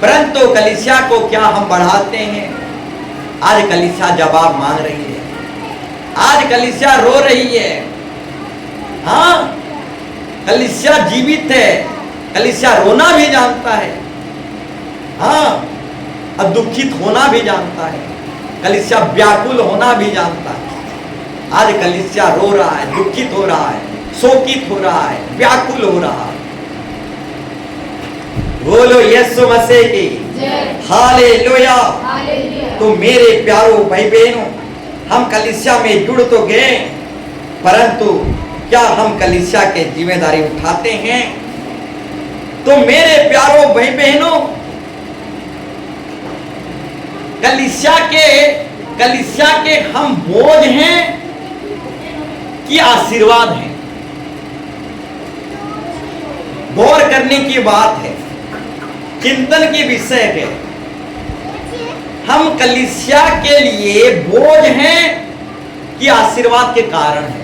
परंतु कलीसिया को क्या हम बढ़ाते हैं? आज कलीसिया जवाब मांग रही है, आज कलीसिया रो रही है। हाँ, कलीसिया जीवित है, कलीसिया रोना भी जानता है, हाँ, और दुखित होना भी जानता है, कलीसिया व्याकुल होना भी जानता है। आज कलीसिया रो रहा है, दुखित हो रहा है, शोकित हो रहा है, व्याकुल हो रहा है। बोलो यीशु मसीह की हालेलुया। तो मेरे प्यारों भाई बहनों, हम कलीसिया में जुड़ तो गए, परंतु क्या हम कलीसिया के जिम्मेदारी उठाते हैं? तो मेरे प्यारों भाई बहनों, कलीसिया के हम बोझ हैं कि आशीर्वाद हैं? गौर करने की बात है, चिंतन की विषय है। हम कलीसिया के लिए बोझ हैं कि आशीर्वाद के कारण है?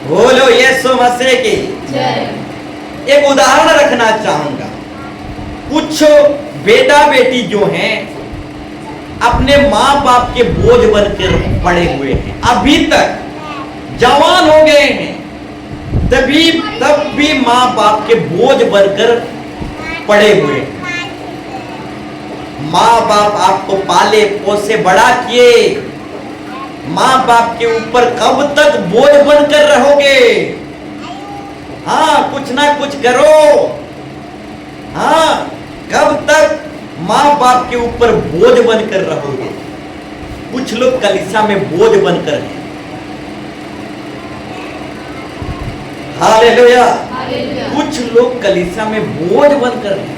बोलो यीशु मसीह की। एक उदाहरण रखना चाहूंगा। कुछ बेटा बेटी जो हैं अपने माँ बाप के बोझ बनकर पड़े हुए हैं, अभी तक जवान हो गए हैं, तब भी माँ बाप के बोझ बनकर पड़े हुए हैं। माँ बाप आपको पाले पोसे बड़ा किए, माँ बाप के ऊपर कब तक बोझ बनकर रहोगे? हाँ, कुछ ना कुछ करो। हाँ, कब तक माँ बाप के ऊपर बोझ बनकर रहोगे? कुछ लोग कलीसिया में बोझ बनकर हैं। हालेलुया। कुछ लोग कलीसिया में बोझ बनकर हैं।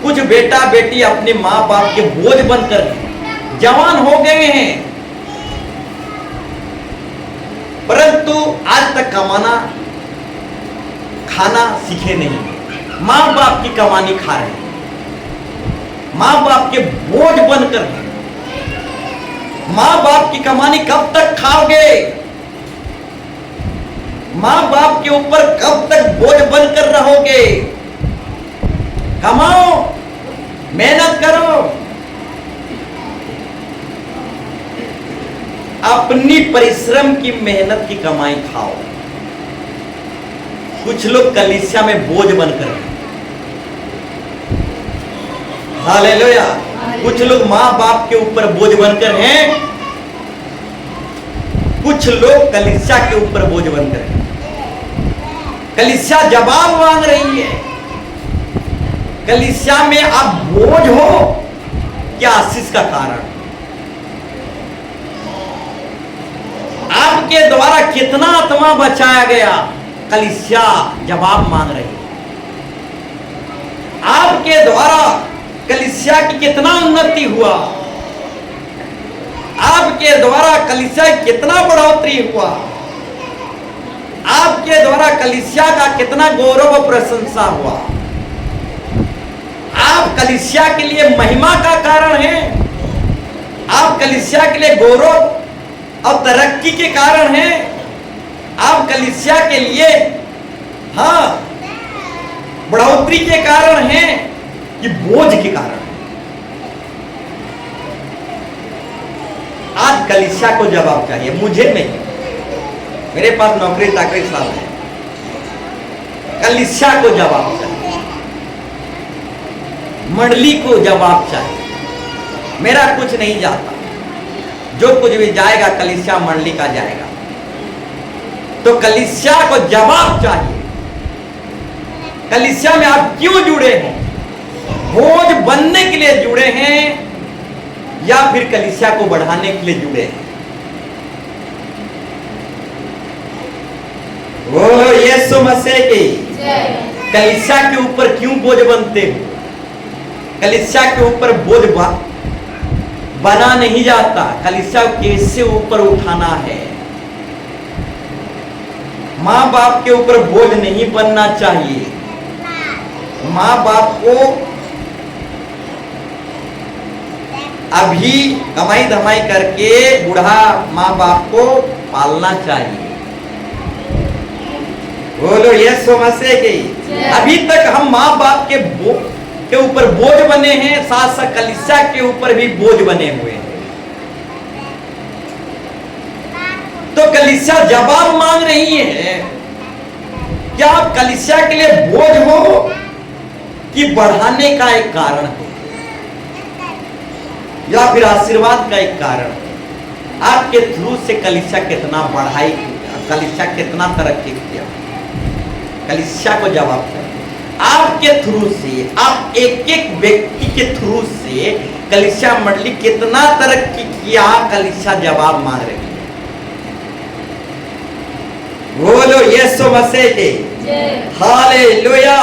कुछ बेटा बेटी अपने माँ बाप के बोझ बनकर हैं, जवान हो गए हैं, परंतु आज तक कमाना खाना सीखे नहीं, माँ बाप की कमानी खा रहे हैं, माँ बाप के बोझ बनकर हैं। माँ बाप की कमानी कब तक खाओगे? माँ बाप के ऊपर कब तक बोझ बनकर रहोगे? कमाओ, मेहनत करो, अपनी परिश्रम की मेहनत की कमाई खाओ। कुछ लोग कलीसिया में बोझ बनकर हैं। हालेलुया। कुछ लोग माँ बाप के ऊपर बोझ बनकर हैं, कुछ लोग कलीसिया के ऊपर बोझ बनकर हैं। कलीसिया जवाब मांग रही है। कलीसिया में आप बोझ हो क्या आशीष का कारण? आपके द्वारा कितना आत्मा बचाया गया? कलीसिया जवाब मांग रही है। आपके द्वारा कलीसिया की कितना उन्नति हुआ? आपके द्वारा कलीसिया की कितना बढ़ोतरी हुआ? आपके द्वारा कलीसिया का कितना गौरव और प्रशंसा हुआ? आप कलीसिया के लिए महिमा का कारण हैं। आप कलीसिया के लिए गौरव और तरक्की के कारण हैं। आप कलीसिया के लिए हाँ बढ़ोतरी के कारण हैं कि बोझ के कारण? आज कलीसिया को जवाब चाहिए, मुझे नहीं। मेरे पास नौकरी चाकरी साल है, कलीसिया को जवाब चाहिए, मंडली को जवाब चाहिए। मेरा कुछ नहीं जाता, जो कुछ भी जाएगा कलीसिया मंडली का जाएगा। तो कलीसिया को जवाब चाहिए। कलीसिया में आप क्यों जुड़े हैं? बोझ बनने के लिए जुड़े हैं या फिर कलीसिया को बढ़ाने के लिए जुड़े हैं? बोलो यीशु मसीह की। कलीसिया के ऊपर क्यों बोझ बनते हो? कलीसिया के ऊपर बोझ बना नहीं जाता। कलीसिया को कैसे ऊपर उठाना है? माँ बाप के ऊपर बोझ नहीं बनना चाहिए। माँ बाप को अभी कमाई धमाई करके बूढ़ा माँ बाप को पालना चाहिए। बोलो यीशु मसीह की। अभी तक हम माँ बाप के ऊपर बोझ बने हैं, साथ साथ कलीसिया के ऊपर भी बोझ बने हुए हैं। तो कलीसिया जवाब मांग रही है, क्या आप कलीसिया के लिए बोझ हो कि बढ़ाने का एक कारण हो या फिर आशीर्वाद का एक कारण? आपके थ्रू से कलीसिया कितना बढ़ाई, कलीसिया कितना तरक्की किया? कलीसिया को जवाब करें। आपके थ्रू से, आप एक एक व्यक्ति के थ्रू से कलीसिया मंडली कितना तरक्की किया? कलीसिया जवाब मांग रही है। बोलो यीशु मसीह के। हालेलुया।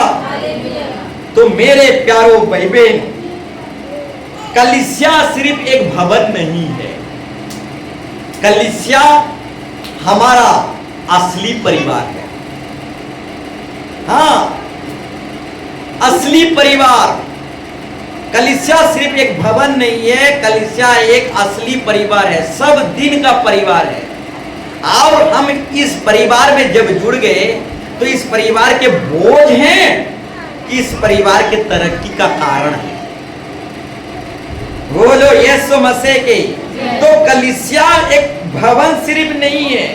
तो मेरे प्यारो भाई बहन, कलीसिया सिर्फ एक भवन नहीं है। कलीसिया हमारा असली परिवार है। हाँ, असली परिवार। कलीसिया सिर्फ एक भवन नहीं है, कलीसिया एक असली परिवार है, सब दिन का परिवार है। और हम इस परिवार में जब जुड़ गए तो इस परिवार के बोझ हैं कि इस परिवार के तरक्की का कारण है। बोलो यीशु मसीह के। तो कलीसिया एक भवन सिर्फ नहीं है,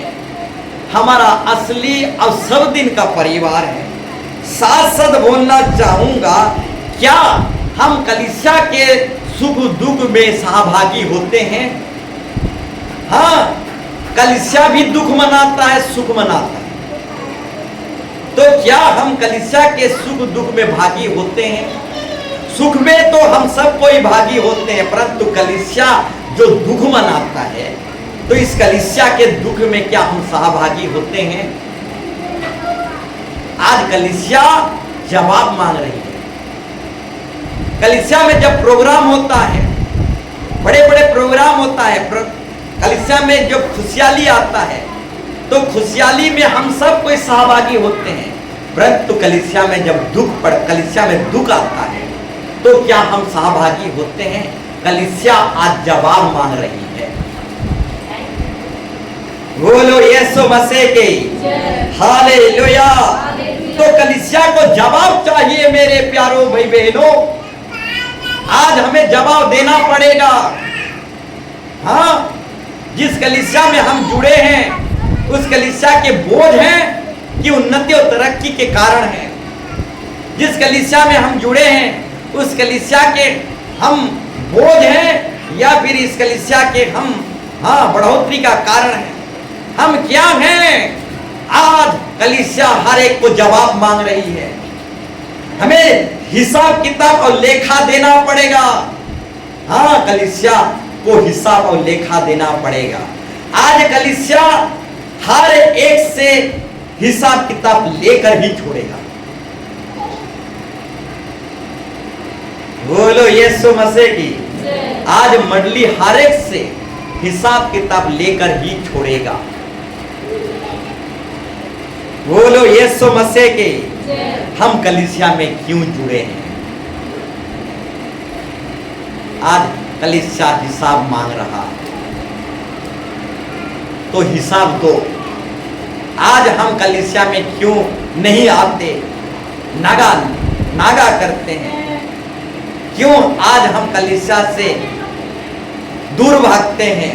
हमारा असली और सब दिन का परिवार है। साथ साथ बोलना चाहूंगा, क्या हम कलीसिया के सुख दुख में सहभागी होते हैं? हाँ, कलीसिया भी दुख मनाता है, सुख मनाता है। तो क्या हम कलीसिया के सुख दुख में भागी होते हैं? सुख में तो हम सब कोई भागी होते हैं, परंतु कलीसिया जो दुख मनाता है, तो इस कलीसिया के दुख में क्या हम सहभागी होते हैं? आज कलीसिया जवाब मांग रही है। कलीसिया में जब प्रोग्राम होता है, बड़े बड़े प्रोग्राम होता है, कलीसिया में जो खुशहाली आता है, तो खुशहाली में हम सब कोई सहभागी होते हैं। परंतु कलीसिया में जब कलीसिया में दुख आता है, तो क्या हम सहभागी होते हैं? कलीसिया आज जवाब मांग रही है। बोलो यीशु मसीह के। हालेलुया। तो कलीसिया को जवाब चाहिए मेरे प्यारो भाई बहनों। आज हमें जवाब देना पड़ेगा। हाँ, जिस कलीसिया में हम जुड़े हैं, उस कलीसिया के बोझ हैं कि उन्नति और तरक्की के कारण है। जिस कलीसिया में हम जुड़े हैं, उस कलीसिया के हम बोझ हैं या फिर इस कलीसिया के हम बढ़ोतरी का कारण है? हम क्या हैं? आज कलीसिया हर एक को जवाब मांग रही है। हमें हिसाब किताब और लेखा देना पड़ेगा। हाँ, कलीसिया को हिसाब और लेखा देना पड़ेगा। आज कलीसिया हर एक से हिसाब किताब लेकर ही छोड़ेगा। बोलो यीशु मसीह की। आज मंडली हर एक से हिसाब किताब लेकर ही छोड़ेगा। बोलो यीशु मसीह के। हम कलीसिया में क्यों जुड़े हैं? आज कलीसिया हिसाब मांग रहा, तो हिसाब दो। आज हम कलीसिया में क्यों नहीं आते? नागा करते हैं। क्यों आज हम कलीसिया से दूर भागते हैं?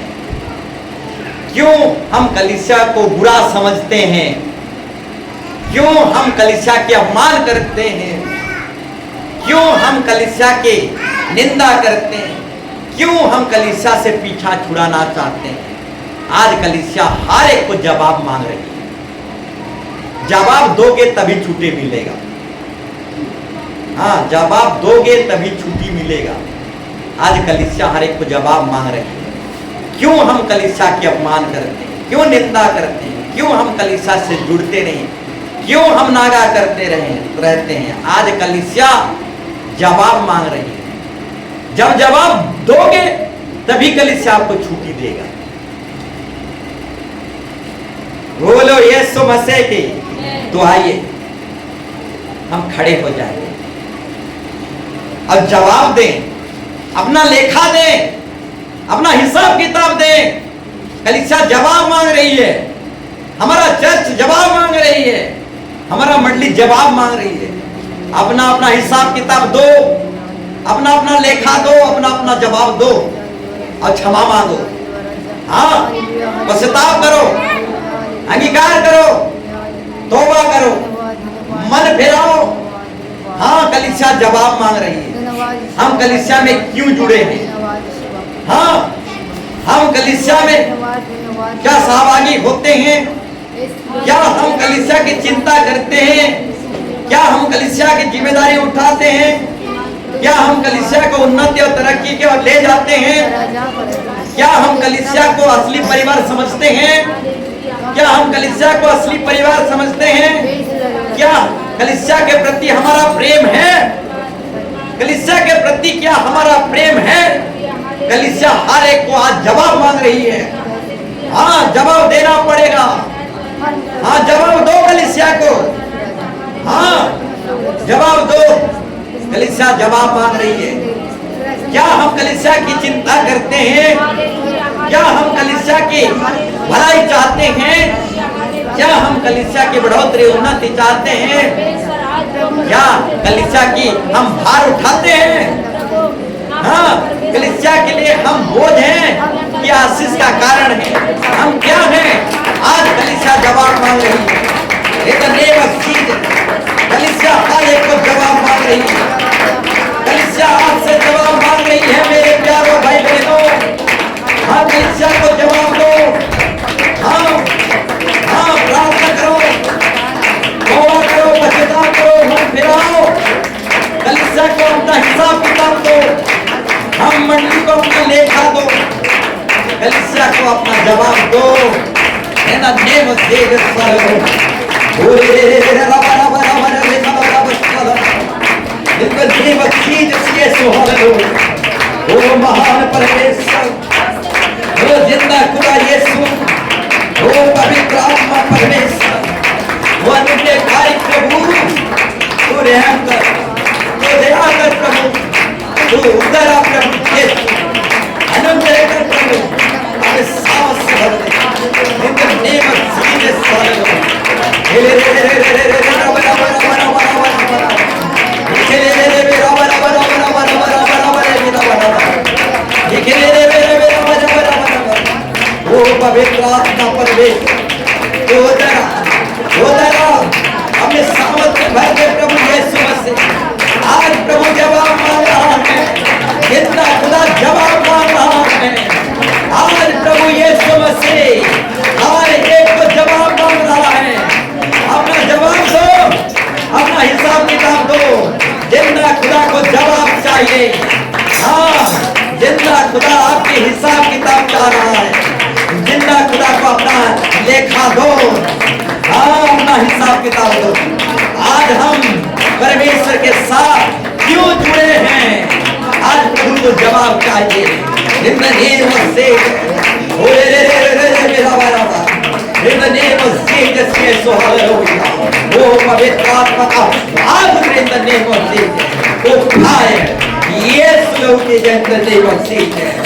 क्यों हम कलीसिया को बुरा समझते हैं? क्यों हम कलीसिया के अपमान करते हैं? क्यों हम कलीसिया के निंदा करते हैं? क्यों हम कलीसिया से पीछा छुड़ाना चाहते हैं? आज कलीसिया हर एक को जवाब मांग रही है। जवाब दोगे तभी छूटे मिलेगा। हाँ, जवाब दोगे तभी छुट्टी मिलेगा। आज कलीसिया हर एक को जवाब मांग रही है। क्यों हम कलीसिया के अपमान करते हैं, क्यों निंदा करते हैं, क्यों हम कलीसिया से जुड़ते नहीं, क्यों हम नागा करते रहते हैं। आज कलीसिया जवाब मांग रही है। जब जवाब दोगे तभी कलीसिया आपको छुट्टी देगा। बोलो यीशु मसीह की। तो आइए हम खड़े हो जाएंगे और जवाब दें, अपना लेखा दें, अपना हिसाब किताब दें। कलीसिया जवाब मांग रही है, हमारा चर्च जवाब मांग रही है, हमारा मंडली जवाब मांग रही है। अपना अपना हिसाब किताब दो, अपना अपना लेखा दो, अपना अपना जवाब दो और क्षमा मांगो। हाँ, पश्चाताप करो, अंगीकार करो, तौबा करो, मन फिराओ। हाँ, कलीसिया जवाब मांग रही है। हम कलीसिया में क्यों जुड़े हैं? हाँ, हम कलीसिया में क्या सहभागी होते हैं? क्या हम कलीसिया की चिंता करते हैं? क्या हम कलीसिया की जिम्मेदारी उठाते हैं? क्या हम कलीसिया को उन्नति और तरक्की की ओर ले जाते हैं? क्या हम कलीसिया को असली परिवार समझते हैं? क्या हम कलीसिया को असली परिवार समझते हैं? क्या कलीसिया के प्रति हमारा प्रेम है? कलीसिया के प्रति क्या हमारा प्रेम है? कलीसिया हर एक को आज जवाब मांग रही है। हाँ, जवाब देना पड़ेगा। हाँ, जवाब दो कलीसिया को। हाँ, जवाब दो। कलीसिया जवाब मांग रही है। क्या हम कलीसिया की चिंता करते हैं? क्या हम कलीसिया की भलाई चाहते हैं? क्या हम कलीसिया की बढ़ोतरी उन्नति चाहते हैं? क्या कलीसिया की हम भार उठाते हैं? हाँ, कलीसिया के लिए हम बोझ हैं कि आशीष का कारण है? हम क्या हैं? आज कलीसिया जवाब मांग रही है। एक नेक चीज, कलीसिया हर एक को जवाब मांग रही है। कलीसिया आपसे जवाब मांग रही है मेरे प्यारों भाई बहनों। हाँ, कलीसिया को जवाब दो। हाँ, हाँ, प्रार्थना करो, तौबा करो, पश्चाताप करो, मन फिराओ। कलीसिया को अपना हिसाब किताब दो। हम मंडली को अपना लेखा दो। कलीसिया को अपना जवाब दो। In the name of Jesus Christ. In the name of Jesus, yes, hallelujah. ओ महान परमेश्वर, ओ जिंदा खुदा यीशु, ओ पवित्र आत्मा परमेश्वर, वो अनुग्रहकारी प्रभु, तू रहम कर, तू दया कर प्रभु, तू उद्धार प्रभु यीशु, अनुग्रह कर प्रभु, हमें साहस भर दे। In the name of Jesus, hallelujah. ओ पवित्र आत्मा परमेश्वर, तो जरा अपने सामर्थ्य भर दे प्रभु यीशु मसीह। आज प्रभु जवाब मांग रहा है, जितना खुदा जवाब मांग रहा है। आज प्रभु यीशु मसीह हर एक को जवाब मांग रहा है। अपना जवाब दो, अपना हिसाब किताब दो। जिंदा खुदा को जवाब चाहिए। हाँ, जिंदा खुदा आपके हिसाब किताब चाह रहा है। जिंदा खुदा को अपना लेखा दो। हाँ, अपना हिसाब किताब दो। आज हम परमेश्वर के साथ क्यों जुड़े हैं? आज प्रभु को जवाब चाहिए। In the name of Jesus, in the name of Jesus, yes, hallelujah. Oh, पवित्र आत्मा का आगमन in the name of Jesus. Oh, fire, yes, Lord, in the name of Jesus.